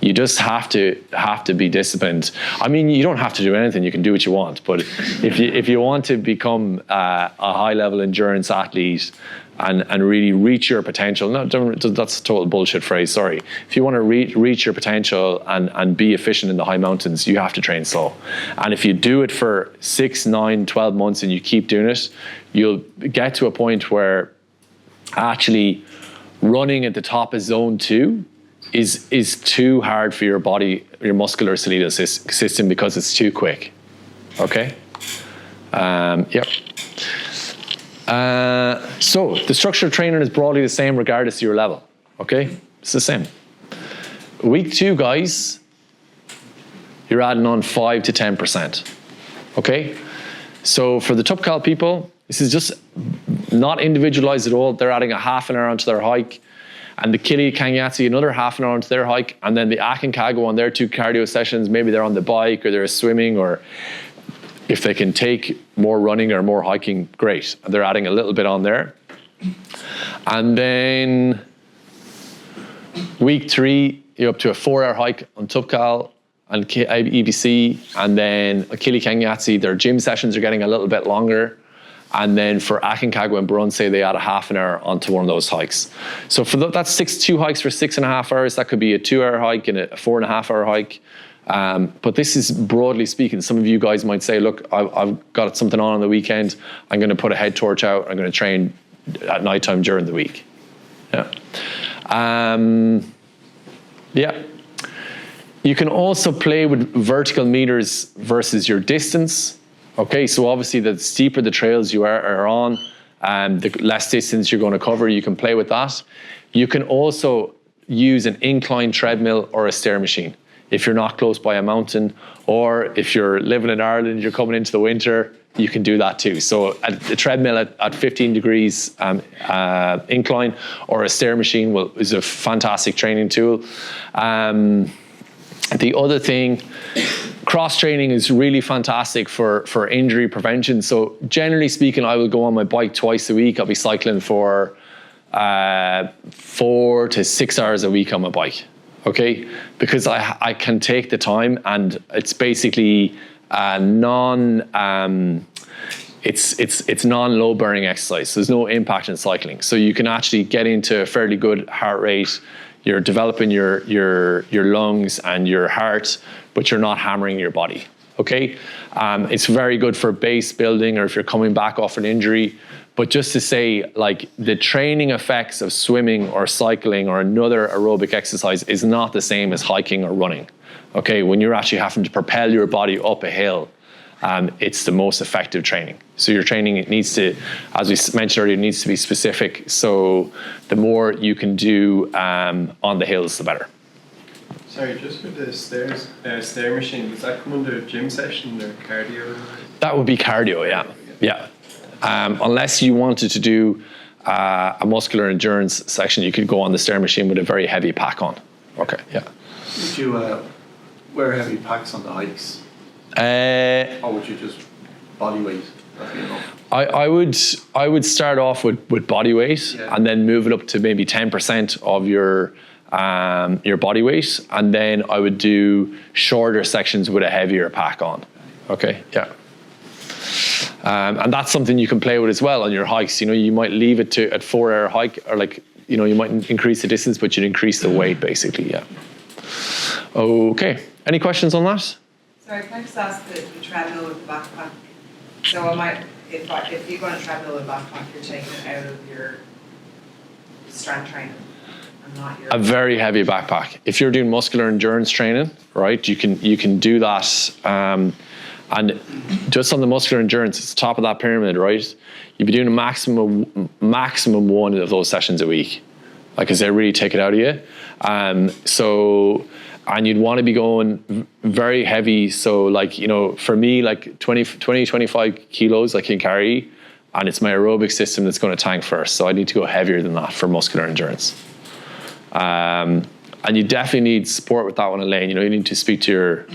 B: you just have to be disciplined. I mean, you don't have to do anything. You can do what you want. But if you want to become a high level endurance athlete and really reach your potential, that's a total bullshit phrase. Sorry. If you want to reach your potential and be efficient in the high mountains, you have to train slow. And if you do it for 6, 9, 12 months and you keep doing it, you'll get to a point where actually running at the top of zone 2 is too hard for your body, your musculoskeletal system, because it's too quick. Okay? Yep. So the structure of training is broadly the same regardless of your level. Okay? It's the same. Week 2, guys, you're adding on 5 to 10%. Okay? So for the Tupcal people, this is just not individualized at all. They're adding a half an hour onto their hike. And the Kili Kanyatsi, another half an hour onto their hike. And then the Aconcagua on their 2 cardio sessions. Maybe they're on the bike or they're swimming, or if they can take more running or more hiking, great. They're adding a little bit on there. And then week 3, you're up to a 4-hour hike on Tupcal and EBC. And then a Kili Kanyatsi, their gym sessions are getting a little bit longer. And then for Aconcagua and Bronce, they add a half an hour onto one of those hikes. So for that's 2 hikes for 6.5 hours. That could be a 2-hour hike and a 4.5-hour hike. But this is broadly speaking. Some of you guys might say, look, I've got something on the weekend. I'm going to put a head torch out. I'm going to train at nighttime during the week. Yeah. Yeah. You can also play with vertical meters versus your distance. Okay, so obviously the steeper the trails you are on, the less distance you're going to cover, you can play with that. You can also use an incline treadmill or a stair machine if you're not close by a mountain, or if you're living in Ireland, you're coming into the winter, you can do that too. So a treadmill at 15 degrees incline or a stair machine is a fantastic training tool. The other thing, cross training is really fantastic for injury prevention. So generally speaking, I will go on my bike twice a week. I'll be cycling for 4 to 6 hours a week on my bike. Okay, because I can take the time, and it's basically it's non-low burning exercise. So there's no impact in cycling. So you can actually get into a fairly good heart rate. You're developing your lungs and your heart, but you're not hammering your body. Okay, it's very good for base building, or if you're coming back off an injury. But just to say, like, the training effects of swimming or cycling or another aerobic exercise is not the same as hiking or running. Okay, when you're actually having to propel your body up a hill, it's the most effective training. So your training, it needs to, as we mentioned earlier, it needs to be specific. So the more you can do on the hills, the better.
G: Sorry, just with the stair machine, does that come under a gym session or cardio?
B: That would be cardio, yeah. Unless you wanted to do a muscular endurance section, you could go on the stair machine with a very heavy pack on. Okay, yeah.
G: Would you wear heavy packs on the hikes? Or would you just body weight?
B: I would start off with body weight, and then move it up to maybe 10% of your body weight, and then I would do shorter sections with a heavier pack on. Okay, yeah. And that's something you can play with as well on your hikes. You know, you might leave it to at 4-hour hike, or like, you know, you might increase the distance, but you'd increase the weight basically. Yeah. Okay. Any questions on that?
D: Sorry, can I just ask the treadmill with the backpack? So if you go on a treadmill with a backpack, you're taking it out of your strength training and not your...
B: A very heavy backpack. If you're doing muscular endurance training, right, you can do that. And just on the muscular endurance, it's the top of that pyramid, right? You'd be doing a maximum one of those sessions a week. Like I said, really take it out of you. And you'd want to be going very heavy. So like, you know, for me, like 25 kilos I can carry, and it's my aerobic system that's going to tank first. So I need to go heavier than that for muscular endurance. And you definitely need support with that one, Elaine. You know, you need to speak to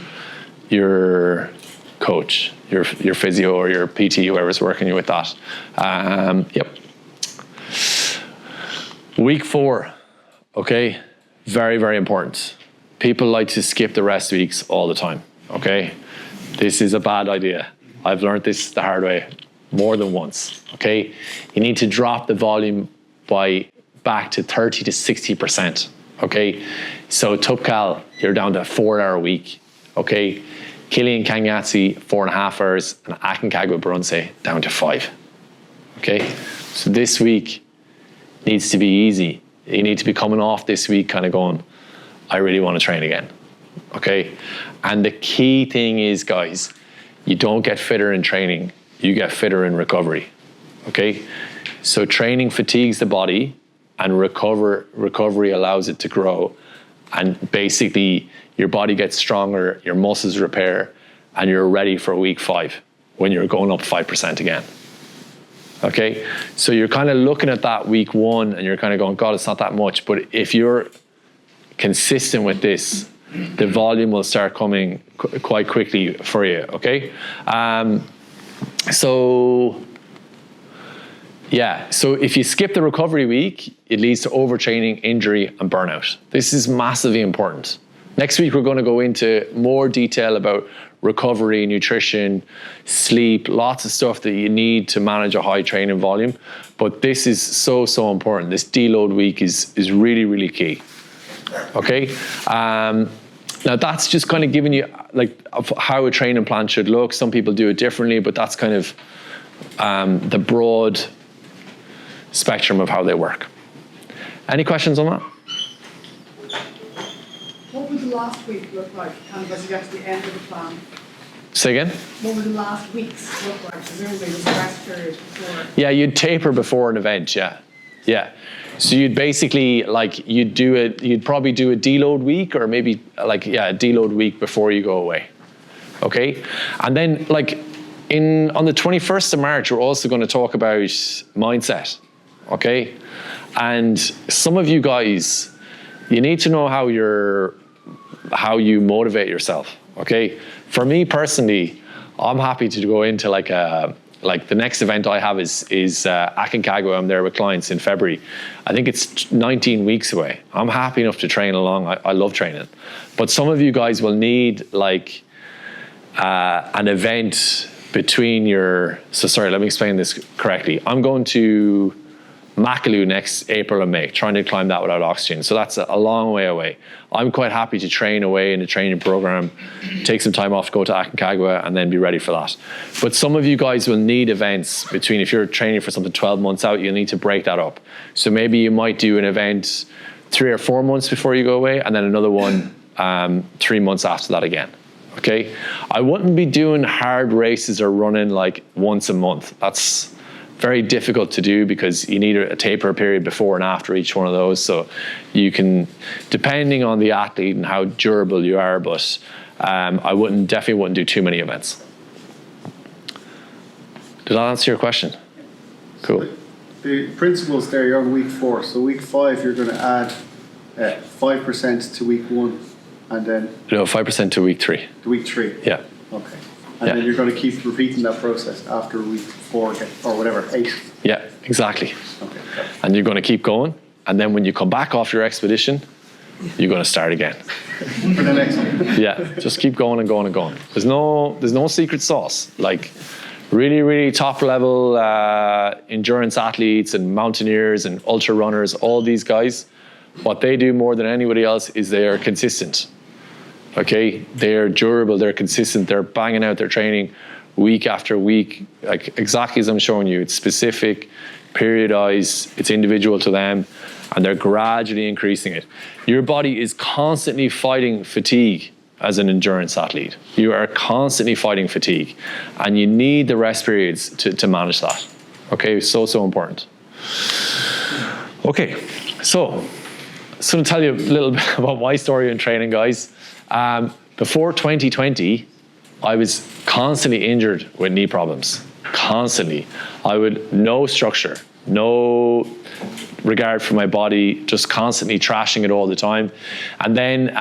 B: your coach, your physio or your PT, whoever's working you with that. Yep. Week 4, okay. very, very important. People like to skip the rest weeks all the time, okay? This is a bad idea. I've learned this the hard way more than once, okay? You need to drop the volume back to 30 to 60%, okay? So Tupcal, you're down to a 4-hour week, okay? Killian Kanyatsi, 4.5 hours, and Aconcagua Barunse down to 5, okay? So this week needs to be easy. You need to be coming off this week kind of going, I really want to train again, okay? And the key thing is, guys, you don't get fitter in training, you get fitter in recovery, okay? So training fatigues the body, and recovery allows it to grow. And basically, your body gets stronger, your muscles repair, and you're ready for week 5 when you're going up 5% again. Okay? So you're kind of looking at that week 1 and you're kind of going, God, it's not that much. But if you're consistent with this, the volume will start coming quite quickly for you. Okay? So if you skip the recovery week, it leads to overtraining, injury, and burnout. This is massively important. Next week, we're going to go into more detail about recovery, nutrition, sleep, lots of stuff that you need to manage a high training volume. But this is so, so important. This deload week is really, really key. Okay? Now, that's just kind of giving you like how a training plan should look. Some people do it differently, but that's kind of the broad spectrum of how they work. Any questions on that?
H: What would the last week look like, kind of as you get to the end of the plan?
B: Say again?
H: What would the last weeks look like? Presumably there's a rest period before.
B: Yeah, you'd taper before an event, yeah. So you'd basically, you'd probably do a deload week, or maybe a deload week before you go away. Okay? And then on the 21st of March, we're also going to talk about mindset. Okay? And some of you guys, you need to know how you motivate yourself. Okay? For me personally, I'm happy to go into the next event I have is Aconcagua. I'm there with clients in February. I think it's 19 weeks away. I'm happy enough to train along. I love training. But some of you guys will need an event between let me explain this correctly. I'm going to Makalu next April and May, trying to climb that without oxygen. So that's a long way away. I'm quite happy to train away in a training program, take some time off to go to Aconcagua and then be ready for that. But some of you guys will need events between, if you're training for something 12 months out, you'll need to break that up. So maybe you might do an event 3 or 4 months before you go away, and then another one 3 months after that again. Okay? I wouldn't be doing hard races or running once a month. That's very difficult to do because you need a taper period before and after each one of those. So you can, depending on the athlete and how durable you are, but I definitely wouldn't do too many events. Did that answer your question? Cool.
I: The principles there, you're on week 4. So week 5, you're going to add 5% to week 1, and then... No,
B: 5% to week 3.
I: To week 3?
B: Yeah.
I: Okay. And then you're going to keep repeating that process after week 4 or whatever, 8.
B: Yeah, exactly.
I: Okay.
B: And you're going to keep going. And then when you come back off your expedition, you're going to start again.
I: For the next one.
B: Yeah, just keep going and going and going. There's no secret sauce. Really, really top level endurance athletes and mountaineers and ultra runners, all these guys, what they do more than anybody else is they are consistent. Okay, they're durable, they're consistent, they're banging out their training week after week, exactly as I'm showing you. It's specific, periodized, it's individual to them, and they're gradually increasing it. Your body is constantly fighting fatigue as an endurance athlete. You are constantly fighting fatigue, and you need the rest periods to manage that. Okay, so important. Okay, so to tell you a little bit about my story in training, guys. Before 2020, I was constantly injured with knee problems. Constantly. No structure, no regard for my body, just constantly trashing it all the time. And then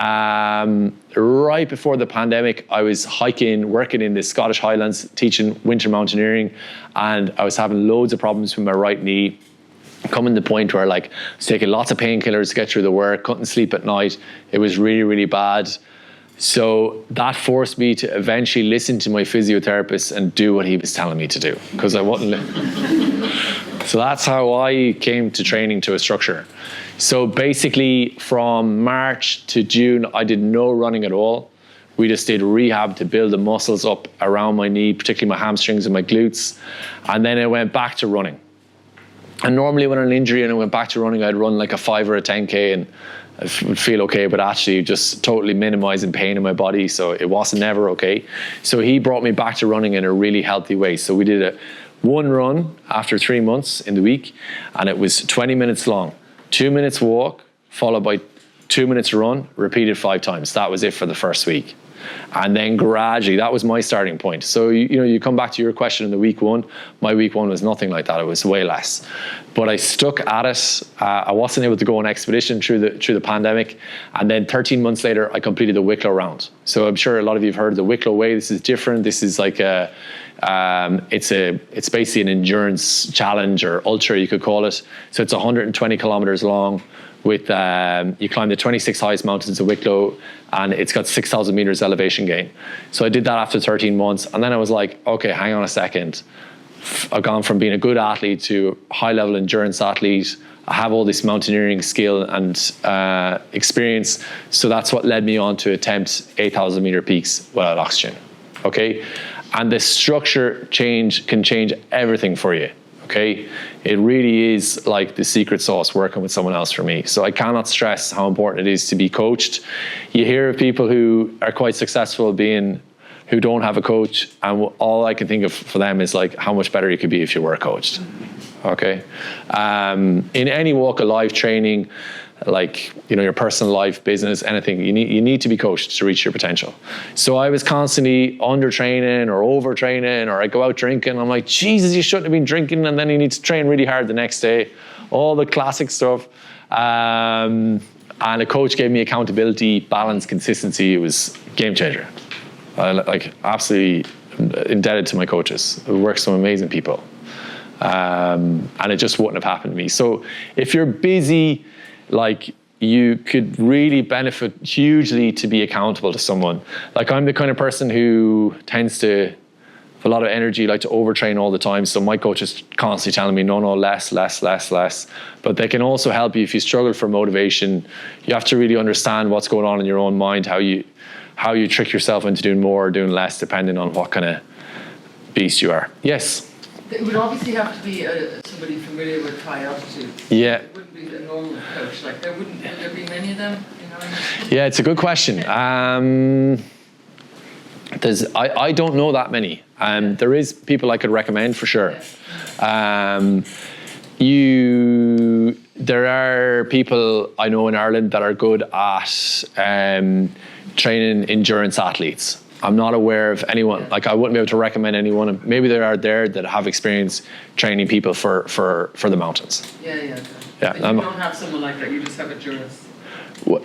B: right before the pandemic, I was working in the Scottish Highlands, teaching winter mountaineering, and I was having loads of problems with my right knee. coming to the point where like I was taking lots of painkillers to get through the work, couldn't sleep at night. It was really, really bad. So that forced me to eventually listen to my physiotherapist and do what he was telling me to do, because I wouldn't. So that's how I came to training to a structure. So basically from March to June, I did no running at all. We just did rehab to build the muscles up around my knee, particularly my hamstrings and my glutes. And then I went back to running. And normally when I had an injury and I went back to running, I'd run like a 5 or a 10K and I would feel okay, but actually just totally minimizing pain in my body. So it wasn't never okay. So he brought me back to running in a really healthy way. So we did one run after 3 months in the week, and it was 20 minutes long. 2 minutes walk, followed by 2 minutes run, repeated 5 times. That was it for the first week. And then gradually, that was my starting point. So, you come back to your question in the week one. My week one was nothing like that. It was way less. But I stuck at it. I wasn't able to go on expedition through the pandemic. And then 13 months later, I completed the Wicklow round. So I'm sure a lot of you have heard of the Wicklow Way. This is different. This is like it's basically an endurance challenge, or ultra, you could call it. So it's 120 kilometers long. With you climb the 26 highest mountains of Wicklow, and it's got 6,000 meters elevation gain. So I did that after 13 months, and then I was like, okay, hang on a second. I've gone from being a good athlete to a high-level endurance athlete. I have all this mountaineering skill and experience, so that's what led me on to attempt 8,000 meter peaks without oxygen. Okay, and the structure change can change everything for you. Okay, it really is like the secret sauce working with someone else for me. So I cannot stress how important it is to be coached. You hear of people who are quite successful who don't have a coach, and all I can think of for them is like how much better you could be if you were coached. Okay, in any walk of life, training, like your personal life, business, anything, you need to be coached to reach your potential. So I was constantly under training or over training, or I go out drinking. I'm like, Jesus, you shouldn't have been drinking, and then you need to train really hard the next day. All the classic stuff. And a coach gave me accountability, balance, consistency. It was a game changer. Like absolutely indebted to my coaches. I work with some amazing people, and it just wouldn't have happened to me. So if you're busy, like, you could really benefit hugely to be accountable to someone. Like, I'm the kind of person who tends to have a lot of energy, like to overtrain all the time. So my coach is constantly telling me, no, less. But they can also help you if you struggle for motivation. You have to really understand what's going on in your own mind, how you trick yourself into doing more or doing less, depending on what kind of beast you are. Yes?
H: It would obviously have to be somebody familiar with high altitude.
B: Yeah.
H: It wouldn't be a normal coach. Like, would there be many of them?
B: Yeah, it's a good question. I don't know that many. There is people I could recommend for sure. There are people I know in Ireland that are good at training endurance athletes. I'm not aware of anyone, like I wouldn't be able to recommend anyone. Maybe there are there that have experience training people for the mountains.
H: Yeah.
B: Yeah.
H: And you don't have someone like that, you just have endurance.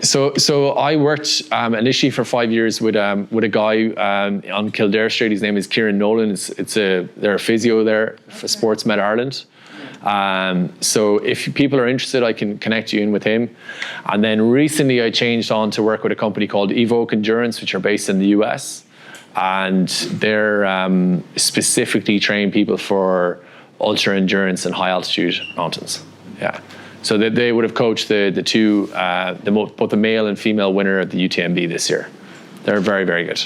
B: So I worked initially for 5 years with a guy on Kildare Street. His name is Kieran Nolan. They're a physio there for Sports Med Ireland. So if people are interested, I can connect you in with him. And then recently I changed on to work with a company called Evoke Endurance, which are based in the US. And they're specifically train people for ultra endurance and high altitude mountains. Yeah. So they would have coached the two, both the male and female winner at the UTMB this year. They're very, very good.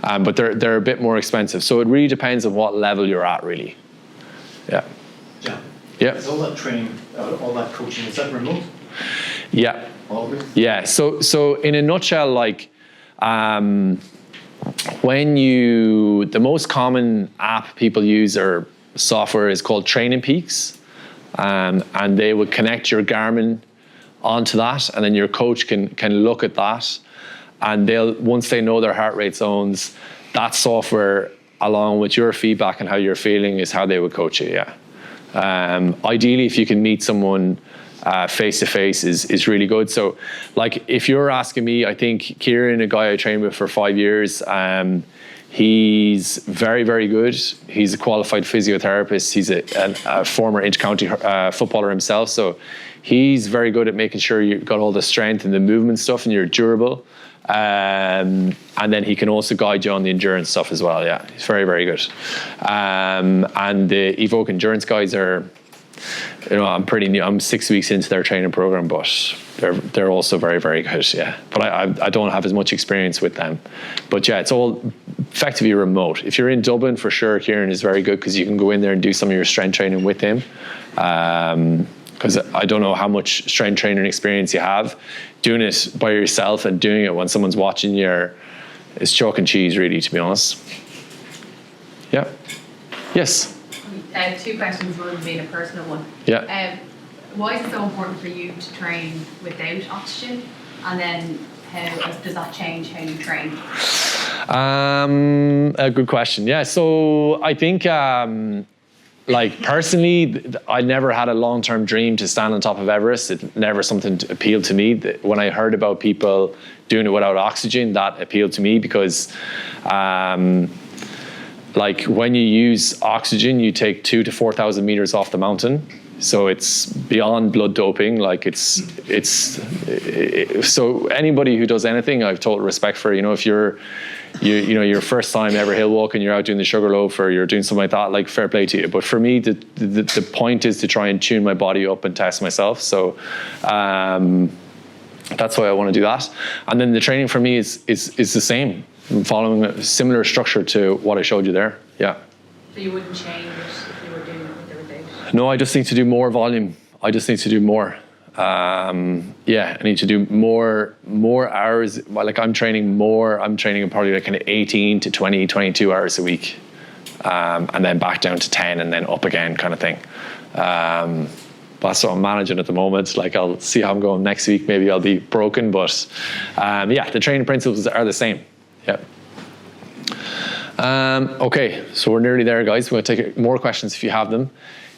B: But they're a bit more expensive. So it really depends on what level you're at, really. Yeah. Yeah.
J: Is all that training, all that coaching, is that remote?
B: Yeah.
J: All of it?
B: Yeah. So in a nutshell, like the most common app people use or software is called Training Peaks, and they would connect your Garmin onto that, and then your coach can look at that, and once they know their heart rate zones, that software along with your feedback and how you're feeling is how they would coach you. Yeah. Ideally, if you can meet someone face to face is really good. So, like, if you're asking me, I think Kieran, a guy I trained with for 5 years, He's very, very good. He's a qualified physiotherapist. He's a former inter-county footballer himself. So he's very good at making sure you've got all the strength and the movement stuff and you're durable. And then he can also guide you on the endurance stuff as well. Yeah, he's very, very good. And the Evoke Endurance guys are, I'm pretty new. I'm 6 weeks into their training program, but they're also very, very good. Yeah, but I don't have as much experience with them. But yeah, it's all effectively remote. If you're in Dublin, for sure, Kieran is very good because you can go in there and do some of your strength training with him. Because I don't know how much strength training experience you have. Doing it by yourself and doing it when someone's watching you is chalk and cheese, really, to be honest. Yeah. Yes.
K: 2 questions, one being a personal one.
B: Yeah.
K: Why is it so important for you to train without oxygen? And then how does that change how you train?
B: A good question. Yeah. So I think, personally, I never had a long-term dream to stand on top of Everest. It never something appealed to me. When I heard about people doing it without oxygen, that appealed to me because, when you use oxygen, you take 2,000 to 4,000 meters off the mountain. So it's beyond blood doping. So anybody who does anything, I have total respect for. If you're, your first time ever hill walking, you're out doing the Sugarloaf or you're doing something like that, fair play to you. But for me, the point is to try and tune my body up and test myself. So that's why I want to do that. And then the training for me is the same. I'm following a similar structure to what I showed you there. Yeah.
K: So you wouldn't change if you were doing it with every day?
B: No, I just need to do more volume. I just need to do more. I need to do more hours. I'm training more. I'm training probably kind of 18 to 20, 22 hours a week. And then back down to 10 and then up again kind of thing. That's what I'm managing at the moment. I'll see how I'm going next week. Maybe I'll be broken, but the training principles are the same. Yeah. Okay, so we're nearly there, guys. We're going to take more questions if you have them.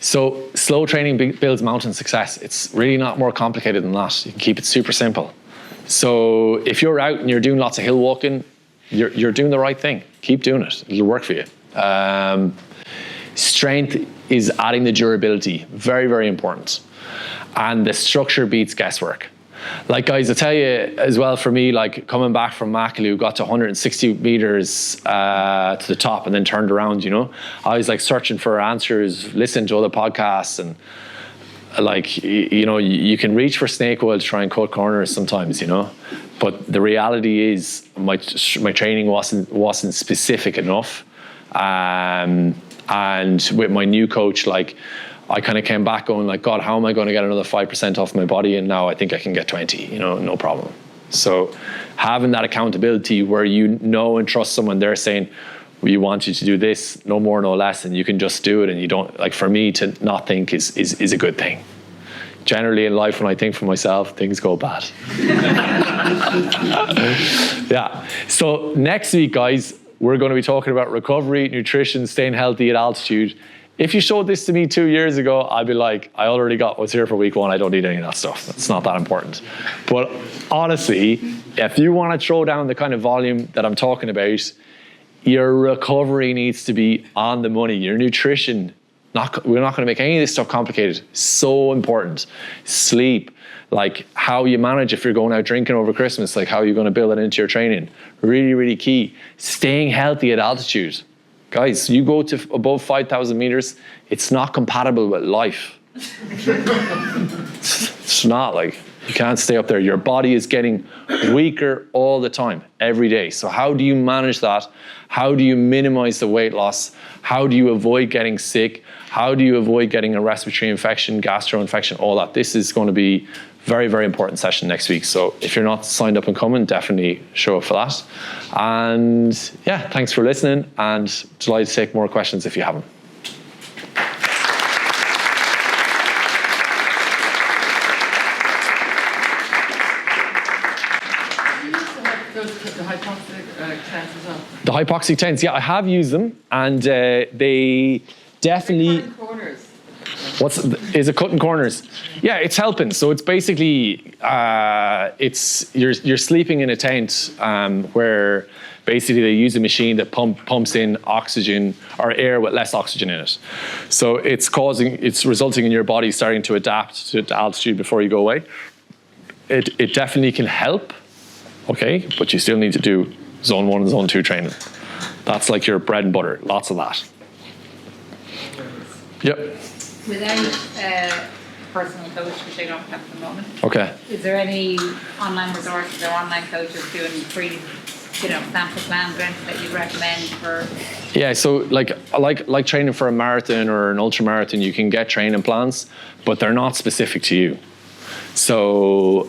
B: So slow training builds mountain success. It's really not more complicated than that. You can keep it super simple. So if you're out and you're doing lots of hill walking, you're doing the right thing. Keep doing it. It'll work for you. Strength is adding the durability. Very, very important. And the structure beats guesswork. Guys, I tell you as well, for me, coming back from Makalu, got to 160 meters to the top and then turned around, I was searching for answers, listening to other podcasts, and you can reach for snake oil to try and cut corners sometimes, but the reality is my training wasn't specific enough. And with my new coach, I kind of came back going God, how am I going to get another 5% off my body? And now I think I can get 20, no problem. So having that accountability where and trust someone, they're saying, we want you to do this, no more, no less, and you can just do it. And you don't, for me to not think is a good thing. Generally in life, when I think for myself, things go bad. Yeah. So next week, guys, we're going to be talking about recovery, nutrition, staying healthy at altitude. If you showed this to me 2 years ago, I'd be I already got what's here for week 1. I don't need any of that stuff. It's not that important. But honestly, if you want to throw down the kind of volume that I'm talking about, your recovery needs to be on the money. Your nutrition, we're not going to make any of this stuff complicated. So important. Sleep, how you manage if you're going out drinking over Christmas, how you're going to build it into your training. Really, really key. Staying healthy at altitude. Guys, you go to above 5,000 meters, it's not compatible with life. It's not you can't stay up there. Your body is getting weaker all the time, every day. So how do you manage that? How do you minimize the weight loss? How do you avoid getting sick? How do you avoid getting a respiratory infection, gastro infection, all that? This is going to be very, very important session next week. So if you're not signed up and coming, definitely show up for that. And thanks for listening, and delighted to take more questions if you have them.
L: The hypoxic tents as well?
B: The hypoxic tents, I have used them, and they definitely...
L: Corners.
B: Is it cutting corners? Yeah, it's helping. So it's basically you're sleeping in a tent where basically they use a machine that pumps in oxygen or air with less oxygen in it. So it's resulting in your body starting to adapt to altitude before you go away. It definitely can help, okay, but you still need to do zone 1 and zone 2 training. That's like your bread and butter, lots of that. Yep.
M: Without a personal coach, which I don't have at the moment.
B: Okay.
M: Is there any online resources or online coaches doing free, sample plans or anything that you'd recommend for?
B: Yeah, so like training for a marathon or an ultra marathon, you can get training plans, but they're not specific to you. So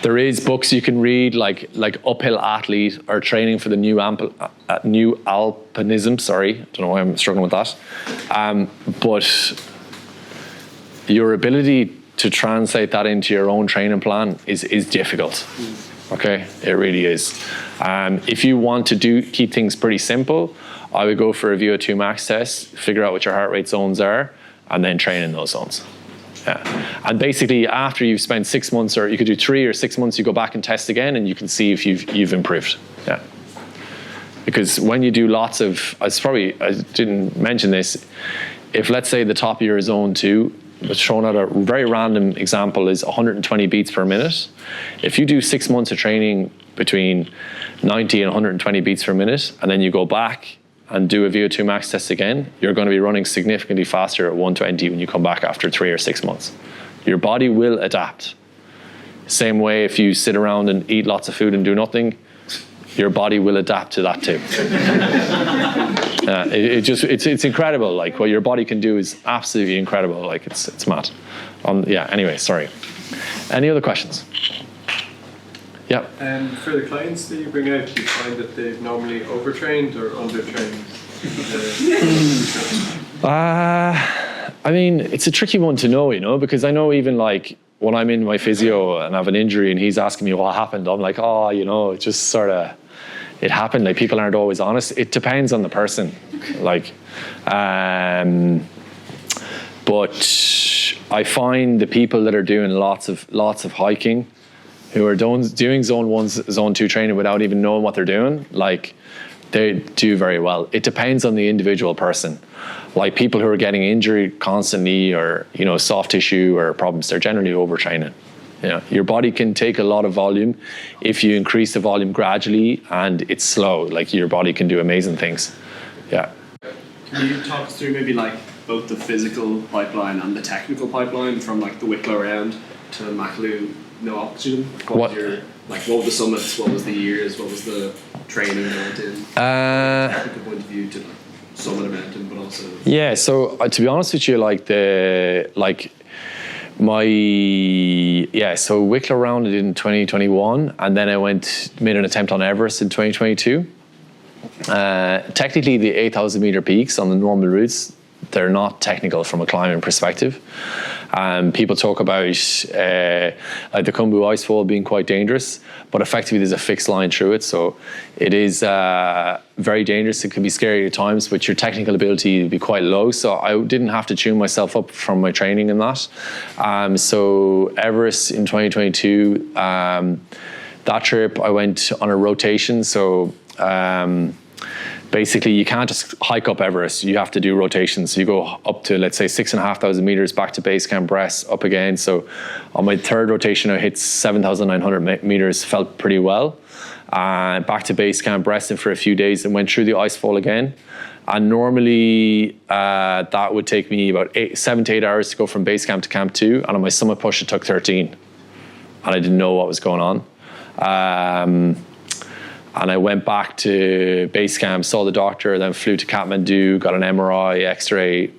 B: there is books you can read, like Uphill Athlete or Training for the New Alpinism. Sorry, don't know why I'm struggling with that. But your ability to translate that into your own training plan is difficult. Okay, it really is. If you want to keep things pretty simple, I would go for a VO2 max test, figure out what your heart rate zones are, and then train in those zones. Yeah. And basically after you've spent 6 months, or you could do 3 or 6 months, you go back and test again and you can see if you've improved. Yeah. Because when you do lots of, I didn't mention this, if let's say the top of your zone 2, was thrown out a very random example, is 120 beats per minute. If you do 6 months of training between 90 and 120 beats per minute, and then you go back and do a VO2 max test again, you're going to be running significantly faster at 120 when you come back after 3 or 6 months. Your body will adapt. Same way if you sit around and eat lots of food and do nothing, your body will adapt to that too. It's incredible. Like what your body can do is absolutely incredible. Like it's mad. Anyway, sorry. Any other questions? Yeah.
N: For the clients that you bring out, do you find that they've normally overtrained or undertrained?
B: It's a tricky one to know, because I know even like when I'm in my physio and I have an injury and he's asking me what happened, I'm like, it just sort of, it happened. Like people aren't always honest. It depends on the person. But I find the people that are doing lots of hiking, who are doing zone 1, zone 2 training without even knowing what they're doing, like they do very well. It depends on the individual person. Like people who are getting injured constantly or, soft tissue or problems, they're generally overtraining. Your body can take a lot of volume if you increase the volume gradually and it's slow. Like your body can do amazing things. Yeah.
C: Can you talk us through maybe like both the physical pipeline and the technical pipeline from like the Wicklow round to Makalu? No oxygen? What were the summits? What was the years? What was the training you went in? Technical point of view to summit a mountain, but also... Yeah,
B: so to be honest with you, so Wicklow round I did in 2021, and then I made an attempt on Everest in 2022. Technically, the 8,000 meter peaks on the normal routes, they're not technical from a climbing perspective. People talk about the Khumbu Icefall being quite dangerous, but effectively there's a fixed line through it, so it is very dangerous. It can be scary at times, but your technical ability would be quite low, so I didn't have to tune myself up from my training in that. So Everest in 2022, that trip I went on a rotation, so basically you can't just hike up Everest, you have to do rotations. So you go up to, let's say, 6,500 meters, back to base camp, rest, up again. So on my third rotation, I hit 7,900 meters, felt pretty well. Back to base camp, rested for a few days and went through the icefall again. And normally that would take me about 7 to 8 hours to go from base camp to camp 2. And on my summit push, it took 13. And I didn't know what was going on. And I went back to base camp, saw the doctor, then flew to Kathmandu, got an MRI, X-ray,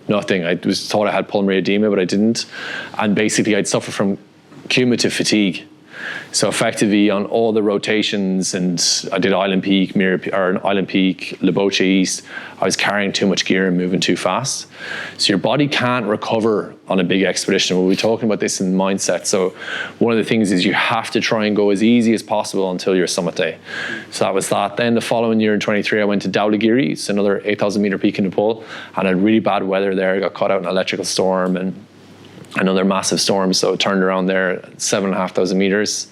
B: nothing. I thought I had pulmonary edema, but I didn't. And basically I'd suffered from cumulative fatigue. So effectively on all the rotations, and I did Island Peak, Leboche East, I was carrying too much gear and moving too fast. So your body can't recover on a big expedition. We'll be talking about this in mindset. So one of the things is you have to try and go as easy as possible until your summit day. So that was that. Then the following year in 23, I went to Dhaulagiri. It's another 8,000 meter peak in Nepal, and I had really bad weather there. I got caught out in an electrical storm and another massive storm. So it turned around there, 7,500 meters.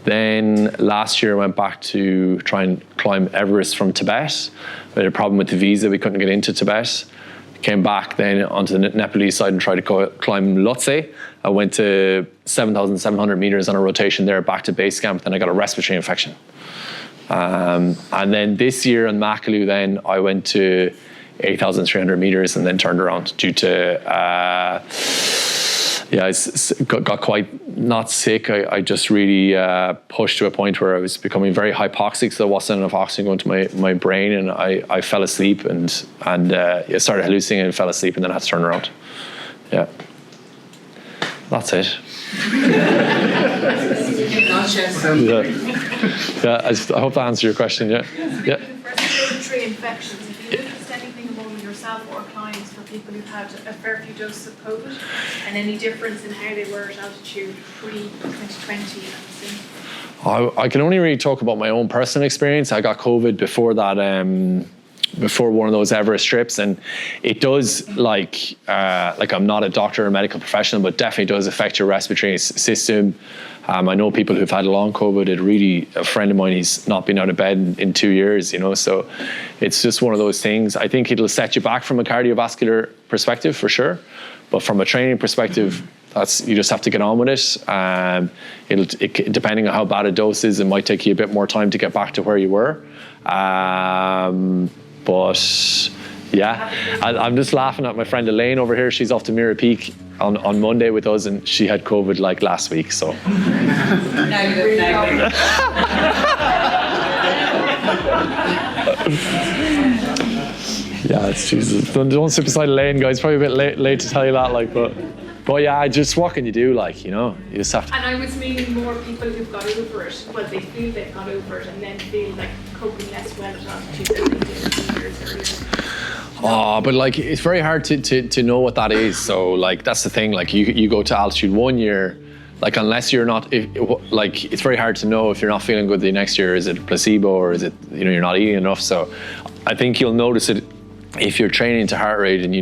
B: Then last year I went back to try and climb Everest from Tibet. We had a problem with the visa, we couldn't get into Tibet. Came back then onto the Nepalese side and tried to climb Lhotse. I went to 7,700 meters on a rotation there back to base camp, then I got a respiratory infection. And then this year on Makalu then I went to 8,300 meters and then turned around due to I got quite not sick. I just really pushed to a point where I was becoming very hypoxic, so there wasn't enough oxygen going to my brain, and I fell asleep and started hallucinating and fell asleep, and then I had to turn around. Yeah, that's it. Yeah, I hope that answered your question. Yeah.
H: Respiratory infections. Have you noticed anything among yourself or clients for people who've had a fair few doses of COVID, and any difference in how they were at altitude pre-2020 and since?
B: I can only really talk about my own personal experience. I got COVID before that, before one of those Everest trips, and it does like I'm not a doctor or medical professional, but definitely does affect your respiratory system. I know people who've had long COVID. A friend of mine, he's not been out of bed in 2 years, so it's just one of those things. I think it'll set you back from a cardiovascular perspective for sure, but from a training perspective, you just have to get on with it. Depending on how bad a dose is, it might take you a bit more time to get back to where you were. But yeah, I'm just laughing at my friend Elaine over here. She's off to Mira Peak on Monday with us, and she had COVID like last week. So.
D: Negative.
B: Yeah, it's Jesus. Don't sit beside Elaine, guys. Probably a bit late to tell you that, but yeah, just what can you do? You just have to.
H: And I was meaning more people who've got over it. Well, they feel they've got over it and then feel like coping less well at altitude than they did 2 years earlier.
B: Oh, but it's very hard to know what that is. So that's the thing. You go to altitude 1 year, unless you're not, it's very hard to know if you're not feeling good the next year. Is it a placebo or is it you're not eating enough? So I think you'll notice it if you're training to heart rate and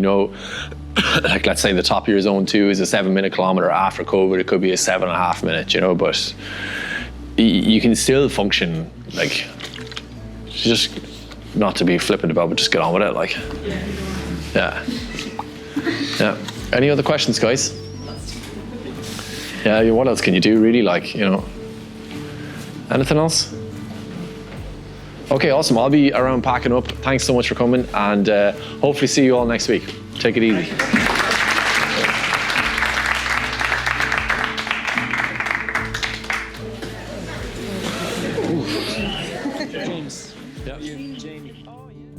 B: let's say the top of your zone 2 is a 7-minute kilometer. After COVID, it could be a 7.5 minute. But you can still function. Just not to be flippant about, but just get on with it. Yeah. Any other questions, guys? Yeah. What else can you do, really? Anything else? Okay, awesome. I'll be around packing up. Thanks so much for coming, and hopefully see you all next week. Take it easy.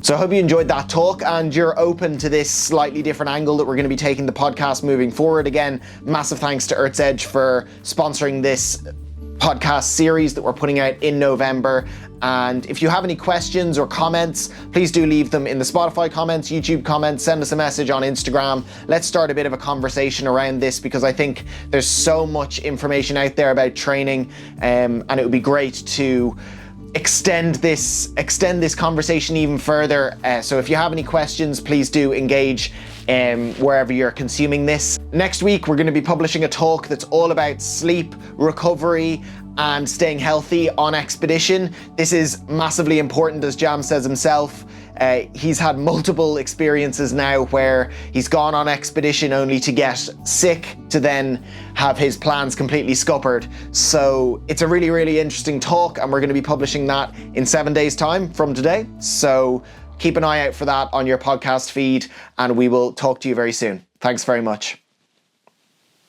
A: So I hope you enjoyed that talk and you're open to this slightly different angle that we're going to be taking the podcast moving forward. Again, massive thanks to Earth's Edge for sponsoring this podcast series that we're putting out in November. And if you have any questions or comments, please do leave them in the Spotify comments, YouTube comments, send us a message on Instagram. Let's start a bit of a conversation around this, because I think there's so much information out there about training, and it would be great to extend this conversation even further. So if you have any questions, please do engage wherever you're consuming this. Next week, we're going to be publishing a talk that's all about sleep, recovery, and staying healthy on expedition. This is massively important, as Jam says himself. He's had multiple experiences now where he's gone on expedition only to get sick, to then have his plans completely scuppered. So it's a really, really interesting talk, and we're going to be publishing that in 7 days' time from today. So keep an eye out for that on your podcast feed, and we will talk to you very soon. Thanks very much.